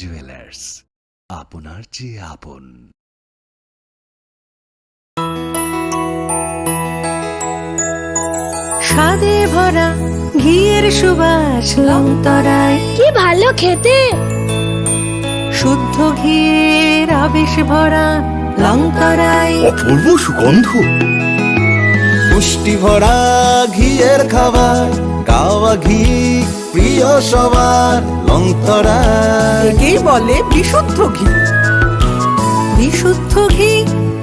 Jewellers, আপনার চেয়ে আপন। স্বাদে ভরা ঘিয়ের সুবাস লংতরায়, কি ভালো খেতে। শুদ্ধ ঘিয়ের আবেশ ভরা লংতরায়, অপূর্ব সুগন্ধ, পুষ্টি ভরা ঘিয়ের খাবার, গাওয়া ঘি প্রিয় সবার লংতরা। একেই বলে বিশুদ্ধ ঘি। বিশুদ্ধ ঘি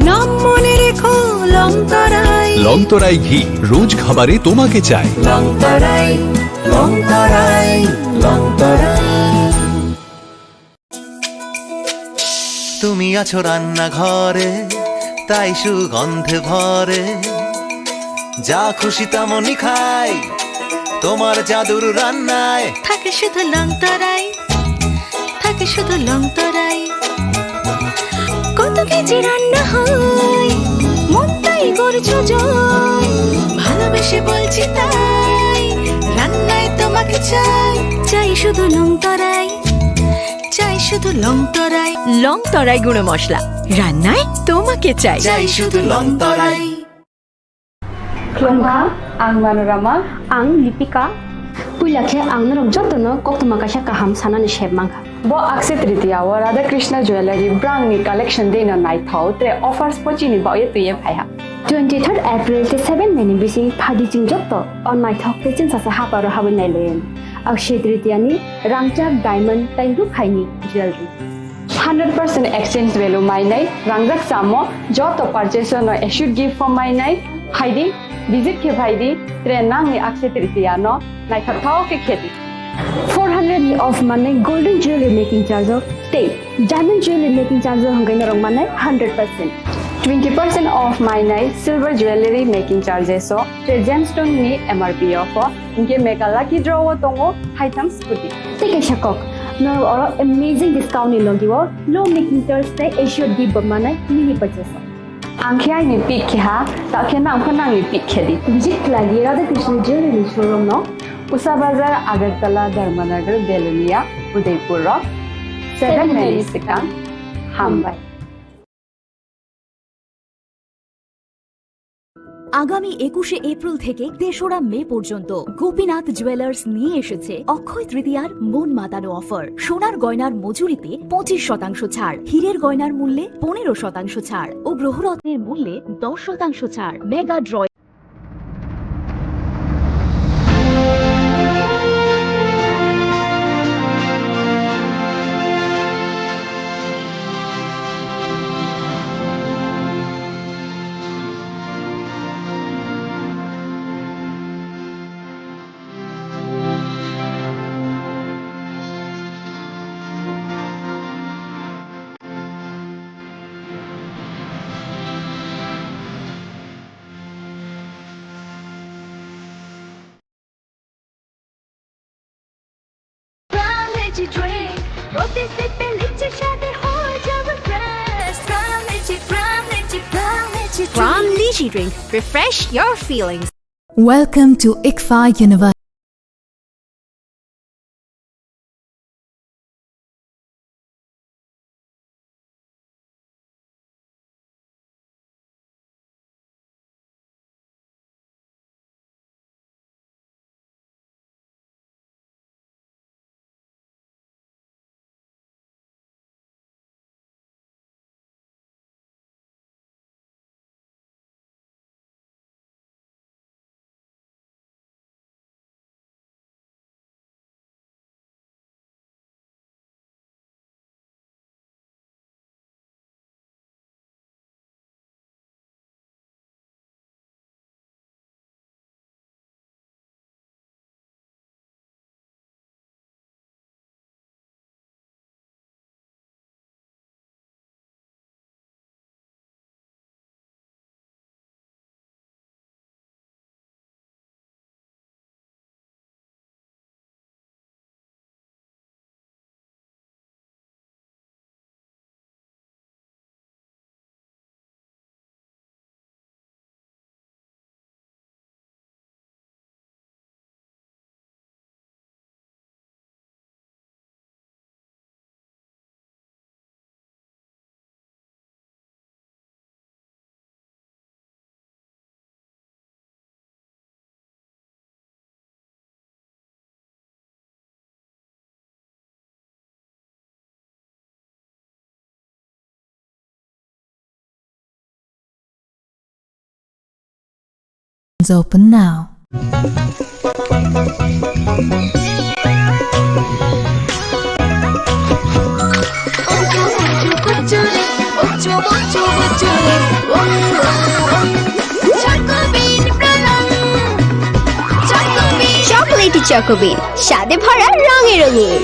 নাম মনে রেখো লংতরায়। লংতরাই ঘি রোজ খাবারে তোমাকে চাই। লংতরায়, লংতরায়, লংতরায়। তুমি আছো রান্নাঘরে, তাই সুগন্ধে ভরে, যা খুশি তেমনই খাই তোমার জাদুর রান্নায়। থাকে শুধু লংতরায়, থাকে শুধু লংতরায়। কত কেজি রান্না হয়, মনটাই করছো জয়। ভালোবেসে বলছি তাই, রান্নায় তোমাকে চাই। চাই শুধু লংতরায়, চাই শুধু লংতরায়। লংতরাই গুঁড়ো মশলা, রান্নায় তোমাকে চাই। চাই শুধু Longtharai. Klongkha, ang Manorama, ang Lipika. Puilakhe ang narok jotono koktoma kaisa kaham sanani shebmangkha. Bo Akshaya Tritiya wa Radha Krishna Jewelry brand ni collection dena nai thau tre offers pochini ba ye tuye phaiha. 23rd April te 7 May bisi phadi jing jotto on nai thau te chin sasa ha paro hawen nai loyen. Akshaya Tritiya ni rangchak diamond taingru khaini jewelry. 100% exchange value mai nai rangjak samo joto purchase no should give for mai nai haidi visit ke bhaidi tre nang ni Akshaya Tritiya no nai thau ke kheti 400 of money golden jewelry making charge of stay diamond jewelry making charge of hangai rong manai 100% 20% off my night silver jewelry making charges so tre gemstone ni MRP of inke mega lucky draw tongo items scooty take a shakok no or amazing discount ni logiwo low making charge te assured give manai mini purchase angkhai ni pick kha ta khena angkhana ni pick khedi visit lagi Radha Krishna jewelry showroom no Usa Bazar, Agartala, Dharmanagar, Belunia, Udaipur Rock, 7 May Sikang, Hambai. আগামী 21শে April থেকে 3রা মে পর্যন্ত Gopinath jewellers নিয়ে এসেছে অক্ষয় তৃতীয়ার মন মাতানো offer. সোনার গয়নার মজুরিতে 25% ছাড়, হীরের গয়নার মূল্যে 15% ছাড় ও গ্রহরত্নের মূল্যে 10% ছাড়। Mega draw From Lychee Drink, refresh your feelings. Welcome to ICFA University. open now. Chocolatey choco bean স্বাদে ভরা রঙে রঙিন।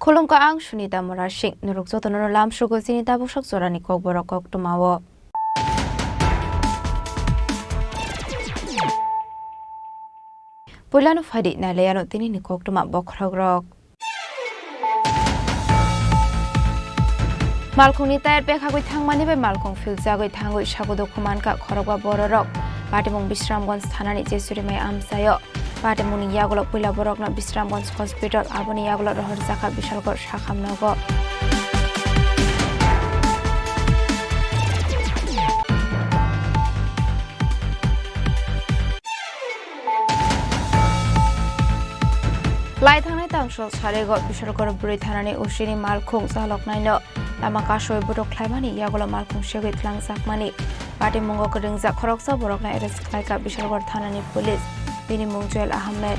Khulumka ang Sunita Morashik nuruk zotono lam shugo sinita bushak zorani Kokborok koktumawo. Pulanu fadi na leyano tini ni koktuma bokhrogrok. Malkhung ni tayar pekhagoi thangmani bai malkhung filzagoi thangoi sagodo khumanka khorogwa bororok. Patimung Bisramganj thanani jesurimai amsayo. Patimuni yagulo puila borokna Bisramganj hospital aboni yagulo rohor jaka bishalgor shakhamnago. Lai thangnai tangshol sarego bishalgor buri thanani ushini malkhung jaloknaino lama kashoi borok khlaimani yagulo malkhung shegoi tlangjakmani. Patimungo kringjak khoroksa borokna arrest khlaika bishalgor thanani police. Bini Mungjuel Ahmed.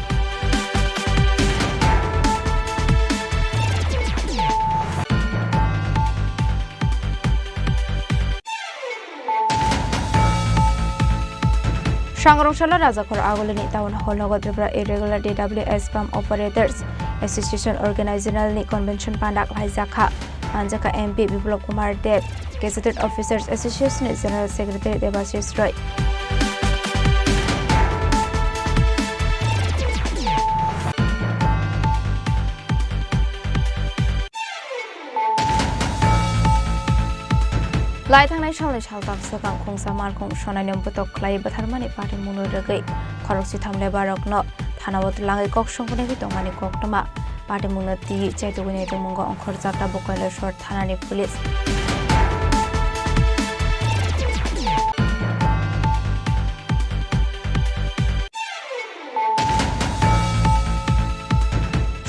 Shangrongshalo Rajakhor Agolini Town Hall Logo Tripura Irregular DWS Pump Operators Association Organizational ni Convention Pandak Haizakha Anjaka MP Biplop Kumar Dev Gazetted Officers Association General Secretary Devashish Roy. Lai thangnai shalai shaltak sakang khongsa malkhung sonai nemputok khlai batharmani party muno regai khoroksi thamle barokno thanawot langai kok songkone ki tongmani koktoma party muno ti chaitogune tongmungo onkhor jakta bokaile short thanani police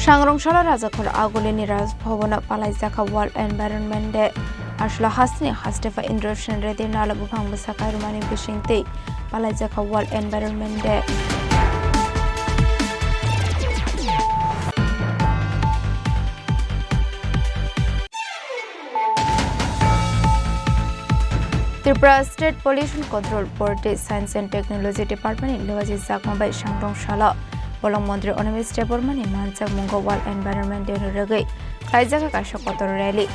Shangrongshalo Rajakhor Agolini Raj Bhavona Palaijaka World Environment Day Ashla Hasni Hastefa Indroshan Redi Nala Bupang Busakai Rumani Bishingte Palaijaka World Environment Day Tripura State Pollution Control Board Science and Technology Department in Lewaji Zakmabai Shangrongshalo Bolong Montri Onamis Department Manchak Mungo World Environment Day Regai Kaijaka Kashokotor Rally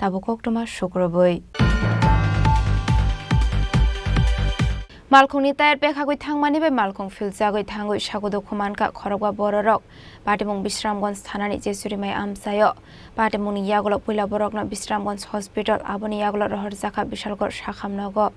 Tabukok Toma Shukroboi Malkhung ni tayar pekhagoi thangmani bai malkhung filzagoi thangoi sagodo khumanka khorogwa bororok Patimung Bisramganj thanani jesurimai amsayo Patimuni yagulo puila borokna Bisramganj hospital aboni yagulo rohor jaka bishalgor shakhamnago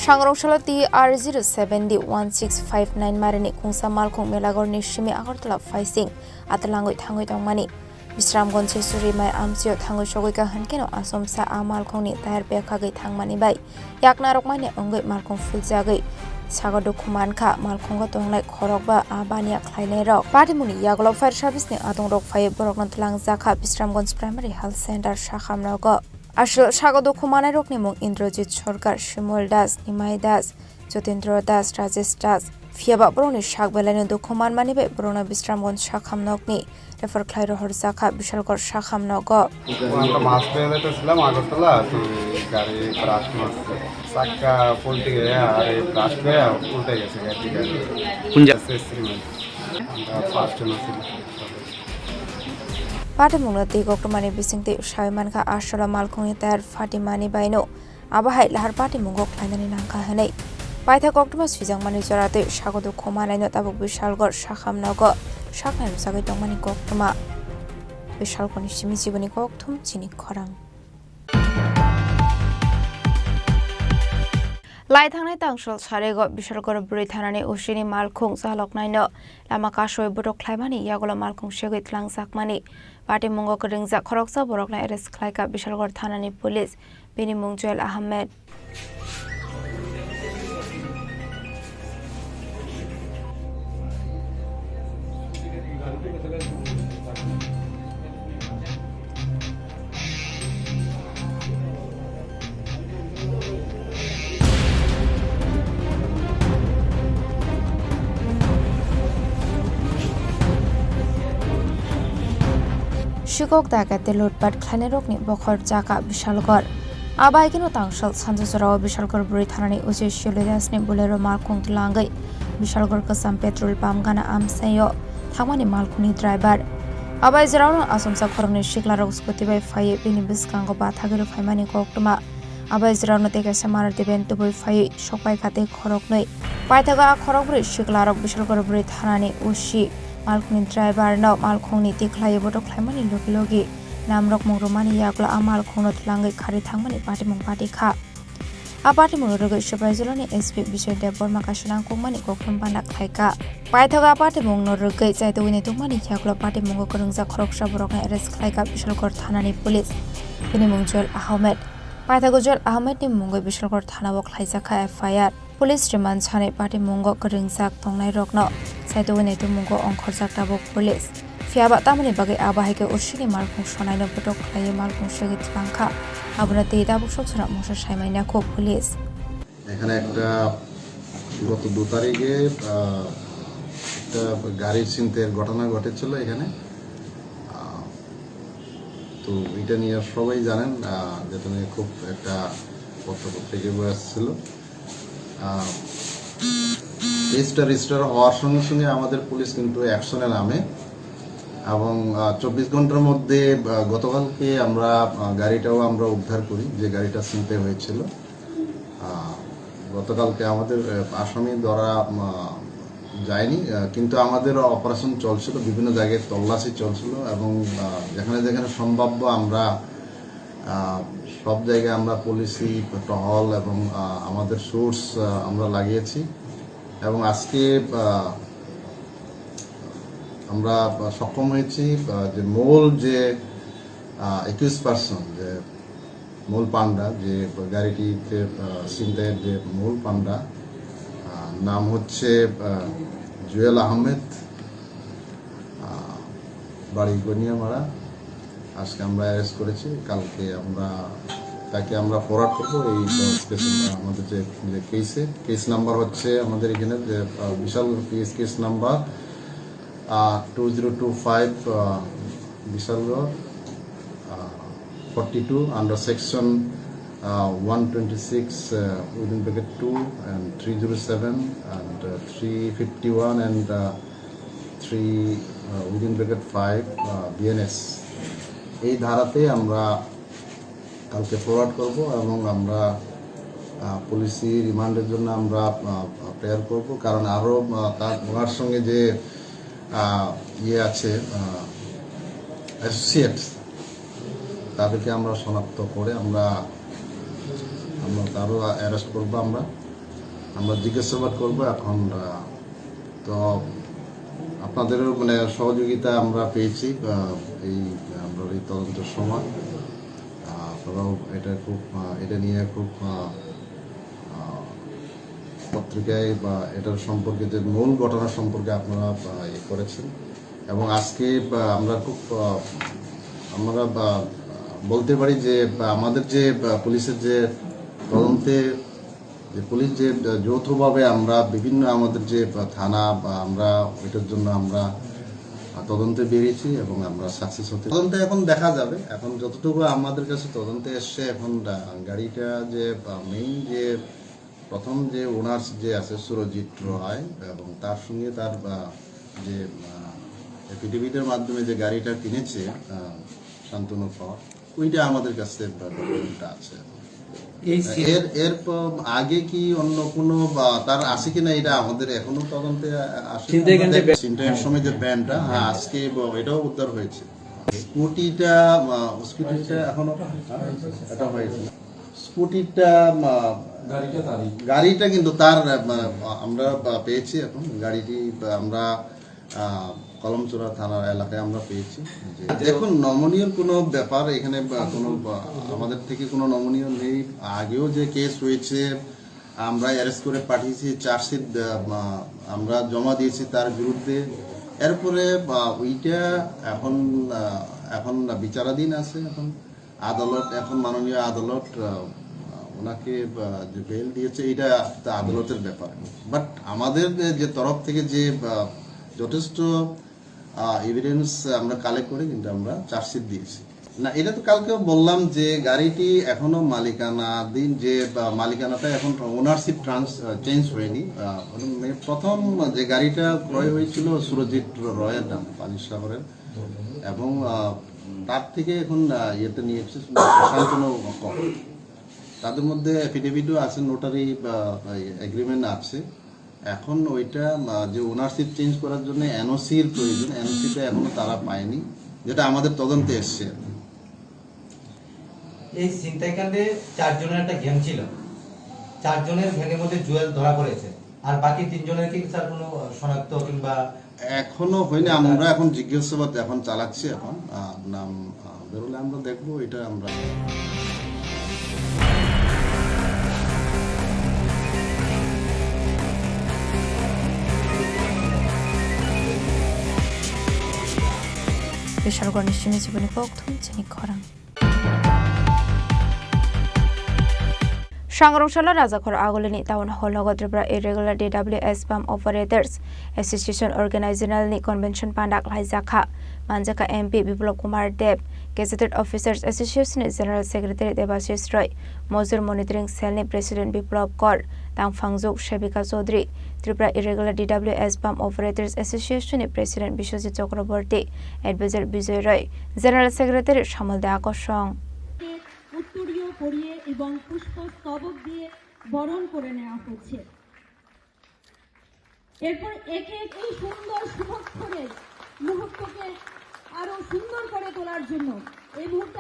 Shangrongshalo TR07D1659 Marini Kungsa Malkhung Melagor Nishimi Agartala Faising Atalangoi Thangoi Tongmani Bisramganj Surimai Amsio Thangoi Shogoika Hankeno Asomsa A Malkhung ni Tayar Pekhagai Thangmani Bai Yakna Rokmani Ongoi Malkhung Filjagai sago dokuman kha malkhongo tonglai khorok ba abania khlainai rok patimuni yaglo fire service ni atong rok phai borok non tlang jakha Bisramganj primary health center shakham rogo asal sago dokumanai rok ni mung Indrajit Sarkar Shimol Das Nimai Das Jotendra Das Rajesh Das Fiaba Broni Shak Belani dokuman mani be Brona Bisramganj shakham nokni refer khlairo hor jakha Bishalgor shakham nogo আমরা মাছ পেয়ে ছিলাম আগরতলা তো গাড়ি crush করছে চাক্কা পল্টি গিয়ে আর এই crush হয়ে উল্টে গেছে গাড়ি কোন জায়গায় আমরা ফার্স্ট ছিল patimungna te gokmani bisingte shaiman kha ashara malkhoni tar fatimani baino abahai lahar patimungok khlainani nangkha hanai paitha gokma swijangmani jorate sagodo khomanaino tabuk Bishalgor shakhamnogo shaknai rusagai tongmani gokma Bishalgoni simi jiboni gokthum Chini Khorang lai thangnai tangsol sarego Bishalgor buri thanani usini malkhung jaloknaino lama kasoi borok khlaimani yagolo malkhung segoi tlang jakmani Party Mungo Ringza Khoroksa Borokna arrest khlaika Bishalgor Thanani Police Bini Mungjuel Ahmed Shikok dakate lutpat khlainai rokni bokhor jaka Bishalgor abai kino tangsal sanjosarao Bishalgor buri thanani uche Shilidasni bolero malkhung tlangai Bishalgor kasam petrol pump gana amsayo thangmani malkhuni driver abai jarauno asomsa khorongni shiklarok scooty bai phai bini biskango bathagero phaimani koktuma abai jarauno teke samar deben tuboi phai sokpai khate khorognoi paithaga khorogbri shiklarok Bishalgor buri thanani ushi malkhuni driver no malkhungni tikhlai boto khlaimani logi namrok mongromani yakla amal khungno tlangai khari thangmani patimung party kha a patimung rogo supervisor SP Bishay Dev Borma kashnang kongmani kokhum bana khaika paithaga patimung no rogai chaitowini tongmani yakla patimung korongja khoroksa borokna arrest khlaika Bishalgor thanani police bini Mungjuel Ahmed paithaga Joel Ahmed ni mungoi Bishalgor thana bo khlaijaka FIR police remand chane patimung koringjak tongnai rokno saitowini tumungo ongkhorjak tabok police fiaba tamani bagai abahaike ursini malkhung sonaino botok khlai malkhung segit langkha abuna te tabok sochra mosha saimaina ko police এখানে একটা গত 2 তারিখে একটা গাড়ির ছিনতাইয়ের ঘটনা ঘটেছিল এখানে তো এটা নিয়ে সবাই জানেন যেটা নিয়ে খুব একটা পত্রপত্রিকায় আসছিল রেজিস্টার হওয়ার সঙ্গে সঙ্গে আমাদের পুলিশ কিন্তু অ্যাকশনে নামে এবং 24 ঘন্টার মধ্যে গতকালকে আমরা গাড়িটাও আমরা উদ্ধার করি যে গাড়িটা ছিনতাই হয়েছিল গতকালকে আমাদের আসামি ধরা যায়নি কিন্তু আমাদের অপারেশন চলছিল বিভিন্ন জায়গায় তল্লাশি চলছিল এবং যেখানে যেখানে সম্ভাব্য আমরা সব জায়গায় আমরা পুলিশি টহল এবং আমাদের সোর্স আমরা লাগিয়েছি এবং আজকে আমরা সক্ষম হয়েছি যে মূল যে 21% যে মূল পান্ডা যে গাড়িটিতে ছিনতাইয়ের যে মূল পান্ডা নাম হচ্ছে জুয়েল আহমেদ বাড়ি গনিয়ামারা আজকে আমরা অ্যারেস্ট করেছি কালকে আমরা তাকে আমরা ফরওয়ার্ড করবো এই আমাদের যে কেস নাম্বার হচ্ছে আমাদের এখানে যে বিশাল case number 2025 Bishalgor 42 under section 126 within bracket 2 and 307 and 351 and 3 within bracket 5 BNS এই ধারাতে আমরা কালকে ফরওয়ার্ড করব এবং আমরা পুলিশি রিমান্ডের জন্য আমরা প্রেয়ার করব কারণ আরো তার ওনার সঙ্গে যে ইয়ে আছে অ্যাসোসিয়েটস তাদেরকে আমরা শনাক্ত করে আমরা তারও অ্যারেস্ট করবো আমরা জিজ্ঞাসাবাদ করবো এখন তো আপনাদেরও মানে সহযোগিতা আমরা পেয়েছি এই আমরা এই তদন্তের সময় আপনারাও এটা নিয়ে খুব পত্রিকায় বা এটার সম্পর্কে যে মূল ঘটনা সম্পর্কে আপনারা করেছেন, এবং আজকে আমরা খুব আমরা বলতে পারি যে আমাদের যে পুলিশের যে তদন্তে যে পুলিশ যে যৌথভাবে আমরা বিভিন্ন আমাদের যে থানা বা আমরা এটার জন্য আমরা তদন্তে বেরিয়েছি এবং আমরা সাকসেস হতে তদন্তে এখন দেখা যাবে। এখন যতটুকু আমাদের কাছে তদন্তে এসছে, এখন গাড়িটা যে মেইন যে প্রথম যে ওনার্স যে আছে সুরজিৎ রয় এবং তার সঙ্গে তার যে এফিডেভিটের মাধ্যমে যে গাড়িটা কিনেছে শান্তনু কর, ওইটা আমাদের কাছে ডকুমেন্টটা আছে। এর আগে কি অন্য কোনো তার আছে কিনা এটা আমাদের এখনো তদন্তে আসে। ছিনতাইয়ের সময় যে ব্যান্ডটা আজকে এটাও উদ্ধার হয়েছে। স্কুটিটা এখনো এটা হয়েছে। স্কুটিটা গাড়িটা কিন্তু তার আমরা পেয়েছি। এখন গাড়িটি আমরা কলমচোরা থানার এলাকায় আমরা পেয়েছি। দেখুন, নমনীয় কোনো ব্যাপার এখানে কোনো আমাদের থেকে কোনো নমনীয় নেই। আগেও যে কেস হয়েছে আমরা অ্যারেস্ট করে পাঠিয়েছি, চার্জশিট আমরা জমা দিয়েছি তার বিরুদ্ধে। এরপরে ওইটা এখন বিচারাধীন আছে। এখন আদালত, এখন মাননীয় আদালত ওনাকে যে বেল দিয়েছে, এটা আদালতের ব্যাপার। বাট আমাদের যে তরফ থেকে যে যথেষ্ট এভিডেন্স আমরা কালেক্ট করে কিন্তু আমরা চার্জশিট দিয়েছি। না, এটা তো কালকেও বললাম যে গাড়িটি এখনো মালিকানাধীন, যে মালিকানাটা এখন ওনারশিপ চেঞ্জ হয়নি। প্রথম যে গাড়িটা ক্রয় হয়েছিল সুরজিৎ রয়ের নাম, পানিসাগরের, এবং তার থেকে এখন ইয়েতে নিয়েছে শান্তনু কর। তাদের মধ্যে এফিডেভিটও আছে, নোটারি এগ্রিমেন্ট আছে। এখন ওইটা যে ওনারশিপ চেঞ্জ করার জন্য এনওসির প্রয়োজন, এনওসিটা এখনো তারা পায়নি, যেটা আমাদের তদন্তে এসছে। এই ছিনতাইকাণ্ডে 4 জনের একটা গ্যাং ছিল, 4 জনের গ্যাংয়ের মধ্যে জুয়েল ধরা পড়েছে, আর বাকি 3 জনের কি স্যার কোনো শনাক্ত কিংবা এখনো হয়নি? আমরা এখন জিজ্ঞাসাবাদ এখন চালাচ্ছি। এখন নাম বেরোলে আমরা দেখবো। এটা আমরা 비설과 니시니 지분이 꼭통 치니 খরাং সংরক্ষণ রাজাখর আগলিনি town hall Tripura irregular DWS pump operators association অর্গানাইজেশনালনি কনভেনশন পান্ডাক লাইজাখা মানজাকা MP Biplab Kumar Deb, gazetted officers এসোসিয়েশনের জেনারেল সেক্রেটারি দেবাশিস রয়, মজুর মনিটরিং সেলনি প্রেসিডেন্ট বিপ্লব কর, তাংফাংজুক Sebika Chowdhury, Tripura irregular DWS pump operators এসোসিয়েশনের president Biswajit Chakraborty, adviser Bijoy Roy, general secretary Shyamal Dey আকর্ষণ উত্তরীয় পরিয়ে এবং পুষ্পস্তবক দিয়ে বরণ করে নেওয়া হচ্ছে। এরপর একে এক এই সুন্দর শুভক্ষণের মুহূর্তকে আরো সুন্দর করে তোলার জন্য এই মুহূর্তে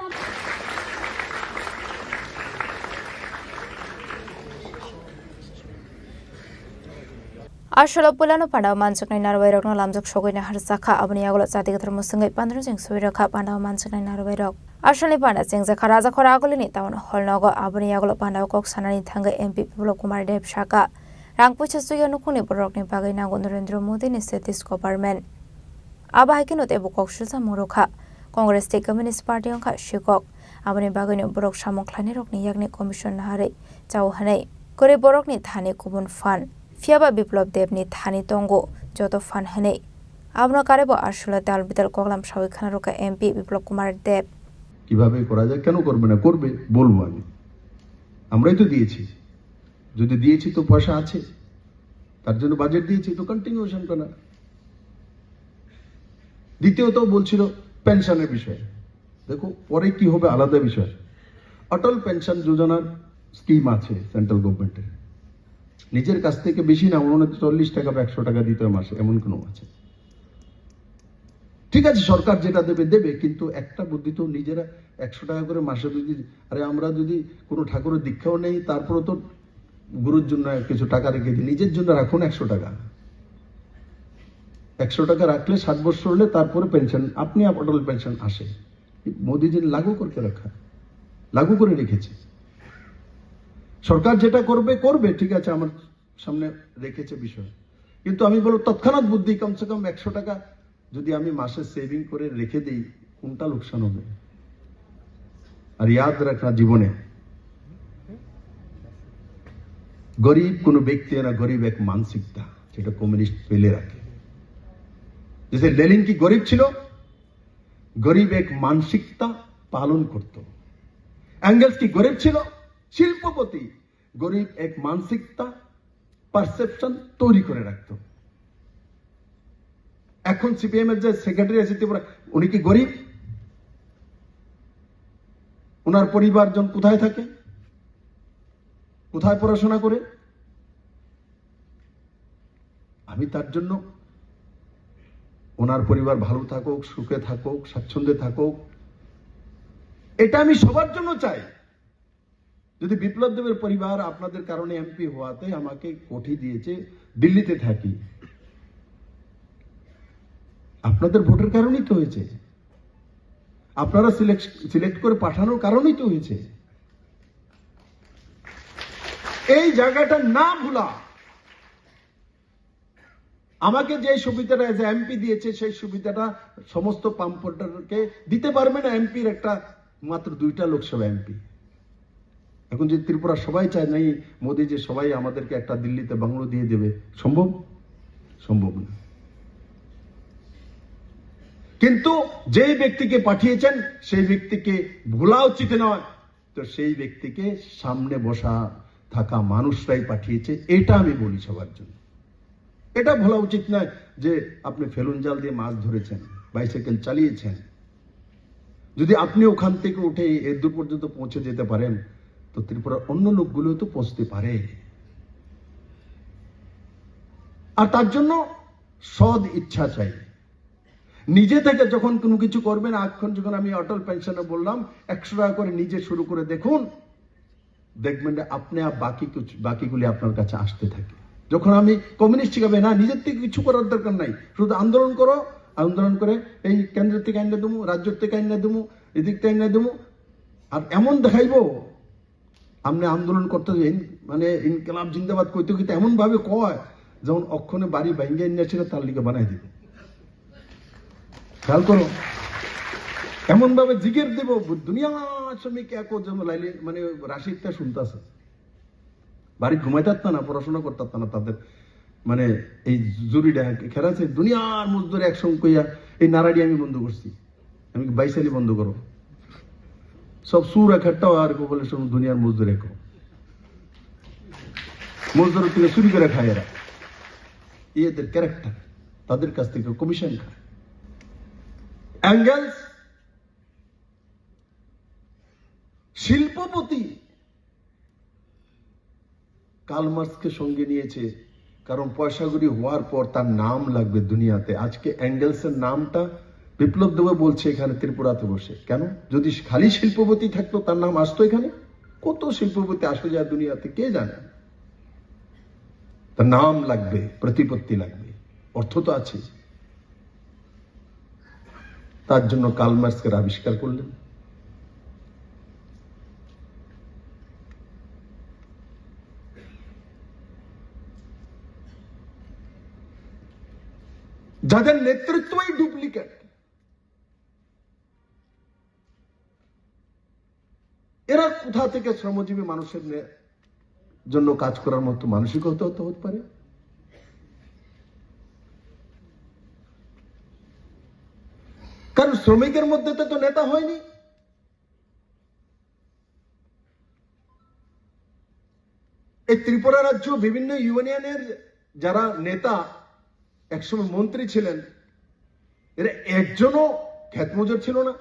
Arshalo pulano pandaw mansuknay narwayrok no lamjok shogoy na harsakha abuni agolo chatiga thar musangay pandro jeng suirakha pandaw mansuknay narwayrok Arshali panda jeng zakha raja khora agolini taun holnogo abuni agolo pandaw kok sanani thanga MP Biplop Kumar Dev Shaka rangpucha suya nukuni borok ni bagai nango Narendra Modi ni setis government abahike note bukok shuza murukha Congress State Communist Party ongkha shikok abuni bagai no borok samokhlani rok ni yakni commission nahare chaw hanai kore borok ni thani kubun fan ফিয়াবা বিপ্লব দেবনি Thani তঙ্গো যত fun হেনে আমরা কারেব আসলে তাল Bital কগলাম সাউখানা Roca MP Biplab Kumar দেব কিভাবে করা যায়, কেন করবে না, করবে বলবো আমি। আমরাই তো দিয়েছি, যদি দিয়েছি তো পয়সা আছে, তার জন্য বাজেট দিয়েছি, তো কন্টিনিউশন করা। দ্বিতীয়ত বলছিল পেনশনের বিষয়, দেখো পরে কি হবে আলাদা বিষয়। অটল পেনশন যোজনার স্কিম আছে সেন্ট্রাল গভর্নমেন্টের, নিজের কাছ থেকে বেশি না, 39 টাকা বা 100 টাকা দিতে মাসে, এমন কোনো আছে। ঠিক আছে, সরকার যেটা দেবে দেবে, কিন্তু একটা বুদ্ধি তো নিজেরা 100 টাকা করে মাসে যদি, আরে আমরা যদি কোনো ঠাকুরের দীক্ষাও নেই, তারপরে তো গুরুর জন্য কিছু টাকা রেখে দিই, নিজের জন্য রাখুন 100 টাকা। 100 টাকা রাখলে 60 বছর হলে তারপরে পেনশন, আপনি অটল পেনশন আসে। মোদিজি লাগু করে রেখেছে। সরকার যেটা করবে করবে, ঠিক আছে, আমার সামনে রেখেছে বিষয়, কিন্তু আমি বলবো তৎক্ষণাৎ বুদ্ধি, কমসে কম 100 টাকা যদি আমি মাসে সেভিং করে রেখে দিই, কোনটা লোকসান হবে? আর ইয়াদ রাখনা, জীবনে গরিব কোনো ব্যক্তি না, গরিব এক মানসিকতা, যেটা কমিউনিস্ট ফেলে রাখে। जैसे लेनिन की गरीब छिलो, गरीब एक मानसिकता पालन करतो। एंगल्स की गरीब छिलो, शिल्पपति गरीब एक मानसिकता পারসেপশন তৈরি করে রাখতো। এখন সিপিএম এর যে সেক্রেটারি আছে ত্রিপুরা, উনি কি গরিব? ওনার পরিবারজন কোথায় থাকে, কোথায় পড়াশোনা করে? আমি তার জন্য ওনার পরিবার ভালো থাকুক, সুখে থাকুক, স্বাচ্ছন্দ্যে থাকুক, এটা আমি সবার জন্য চাই। যদি বিপ্লব দেবের পরিবার আপনাদের কারণে এমপি হওয়াতে আমাকে কোঠি দিয়েছে, দিল্লিতে থাকি, আপনাদের ভোটের কারণেই তো হয়েছে, আপনারা সিলেক্ট করে পাঠানোর কারণেই তো হয়েছে। এই জায়গাটা না ভুলা, আমাকে যে সুবিধাটা এজ এমপি দিয়েছে সেই সুবিধাটা সমস্ত পাম্প হোল্ডারকে দিতে পারবে না। এমপির একটা মাত্র 2টা লোকসভা এমপি। এখন যে ত্রিপুরা সবাই চায় নাই মোদী যে সবাই আমাদেরকে একটা দিল্লিতে বাংলো দিয়ে দেবে, সম্ভব? সম্ভব না। কিন্তু যেই ব্যক্তিকে পাঠিয়েছেন সেই ব্যক্তিকে ভোলা উচিত নয়, তো সেই ব্যক্তিকে সামনে বসা থাকা মানুষরাই পাঠিয়েছে, এটা আমি বলি সবার জন্য। এটা ভোলা উচিত নয় যে আপনি ফেলুন জাল দিয়ে মাছ ধরেছেন, বাইসাইকেল চালিয়েছেন, যদি আপনি ওখান থেকে উঠে এর দূর পর্যন্ত পৌঁছে যেতে পারেন, তো ত্রিপুরার অন্য লোকগুলো তো পৌঁছতে পারে। আর তার জন্য সদ ইচ্ছা চাই। নিজে থেকে যখন কোনো কিছু করবেন, এখন যখন আমি অটল পেনশনে বললাম 100 টাকা করে নিজে শুরু করে দেখুন, দেখবেন আপনি বাকিগুলি আপনার কাছে আসতে থাকে। যখন আমি কমিউনিস্ট শিখাবে না, নিজের থেকে কিছু করার দরকার নাই, শুধু আন্দোলন করো, আন্দোলন করে এই কেন্দ্র থেকে আইনে দেবো, রাজ্য থেকে আইনে দেবো, এদিক থেকে আইনে দেবো, আর এমন দেখাইবো আপনি আন্দোলন করতে মানে ইনকলাব জিন্দাবাদ কইতে কইতে এমন ভাবে কয় যেমন অক্ষণে বাড়ি ভাঙ্গে নিয়েছিল তার লিগে বানাই দিবে। খেয়াল করো, এমন ভাবে জিগের দেব দুনিয়া শ্রমিক একো যেমন লাইলে মানে রাশিদটা শুনতেছে, বাড়ি ঘুমাইতে না, পড়াশোনা করতে না, তাদের মানে এই জুরিটা খেরাছে দুনিয়ার মজদুর একসঙ্গে কইয়া এই নারাড়ি আমি বন্ধ করছি, আমি বাইসালি বন্ধ করো, সব সুর একটাও আর বলে শুনুন দুনিয়ার মজদুর একো, মজদুর থেকে চুরি করে খায় এরা, এদের ক্যারেক্টার, তাদের কাছ থেকে কমিশন খায়। অ্যাঙ্গেলস শিল্পপতি কার্ল মার্কসকে সঙ্গে নিয়েছে, কারণ পয়সাগুলি হওয়ার পর তার নাম লাগবে দুনিয়াতে। আজকে অ্যাঙ্গেলসের নামটা বিপ্লব দেব বলছে এখানে ত্রিপুরাতে বসে, কেন? যদি খালি শিল্পপতি থাকতো তার নাম আসতো এখানে? কত শিল্পপতি আসে যায় দুনিয়াতে কে জানে। তার নাম লাগবে, প্রতিপত্তি লাগবে, অর্থ তো আছে। তার জন্য কার্ল মার্কসকে আবিষ্কার করলেন। যাদের নেতৃত্বই ডুপ্লিকেট, এরা কোথা থেকে শ্রমজীবী মানুষের জন্য কাজ করার মতো মানসিকতা হতে পারে? কারণ শ্রমিকের মধ্যে তো নেতা হয়নি। এই ত্রিপুরা রাজ্য বিভিন্ন ইউনিয়নের যারা নেতা একসময় মন্ত্রী ছিলেন, এরা একজনও ক্ষেত মজুর ছিল না।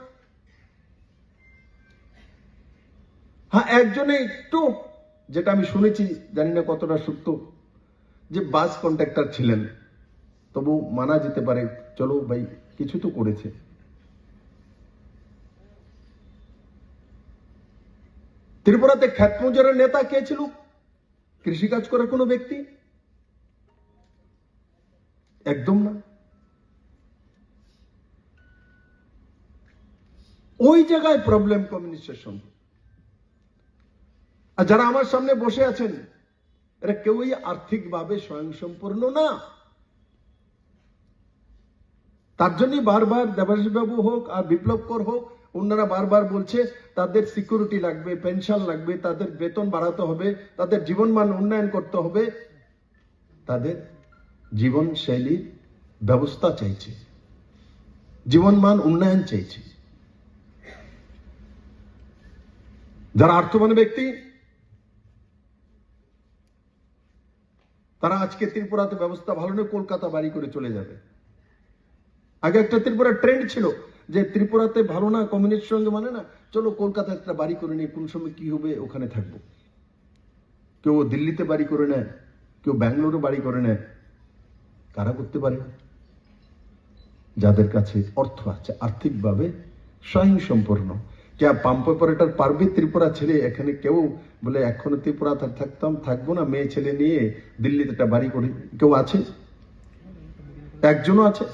হ্যাঁ, একজনে একটু, যেটা আমি শুনেছি, জানি না কতটা সত্য, যে বাস কন্ট্রাক্টর ছিলেন, তবু মানা যেতে পারে, চলো ভাই কিছু তো করেছে। ত্রিপুরাতে ক্ষেত মজুরের নেতা কে ছিল? কৃষিকাজ করার কোনো ব্যক্তি? একদম না। ওই জায়গায় প্রবলেম কমিউনিস্টের সঙ্গে। আর যারা আমার সামনে বসে আছেন এরা কেউই আর্থিকভাবে স্বয়ংসম্পূর্ণ না। তার জন্যই বারবার দেবাশিস বাবু হোক আর বিপ্লব কর হোক, ওনারা বারবার বলছে তাদের সিকিউরিটি লাগবে, পেনশন লাগবে, তাদের বেতন বাড়াতে হবে, তাদের জীবনমান উন্নয়ন করতে হবে, তাদের জীবনশৈলীর ব্যবস্থা চাইছে, জীবনমান উন্নয়ন চাইছে। যারা অর্থবান ব্যক্তি তারা আজকে ত্রিপুরাতে ব্যবস্থা ভালো নেই, কলকাতা বাড়ি করে চলে যাবে। আগে একটা ত্রিপুরা ট্রেন্ড ছিল যে ত্রিপুরাতে ভালো না, কমিউনিস্ট সঙ্গে মানে না, চলো কলকাতা একটা বাড়ি করে নিয়ে কোন সময় কি হবে ওখানে থাকবো। কেউ দিল্লিতে বাড়ি করে নেয়, কেউ ব্যাঙ্গালোরে বাড়ি করে নেয়। কারা করতে পারে? যাদের কাছে অর্থ আছে, আর্থিকভাবে স্বয়ংসম্পূর্ণ। কে পাম্প অপারেটর পারবে ত্রিপুরা ছেড়ে? এখানে কেউ বলে এখনো ত্রিপুরা থাকবো না, মেয়ে ছেলে নিয়ে দিল্লিতে একটা বাড়ি করি, কেউ আছে? একজনও আছে?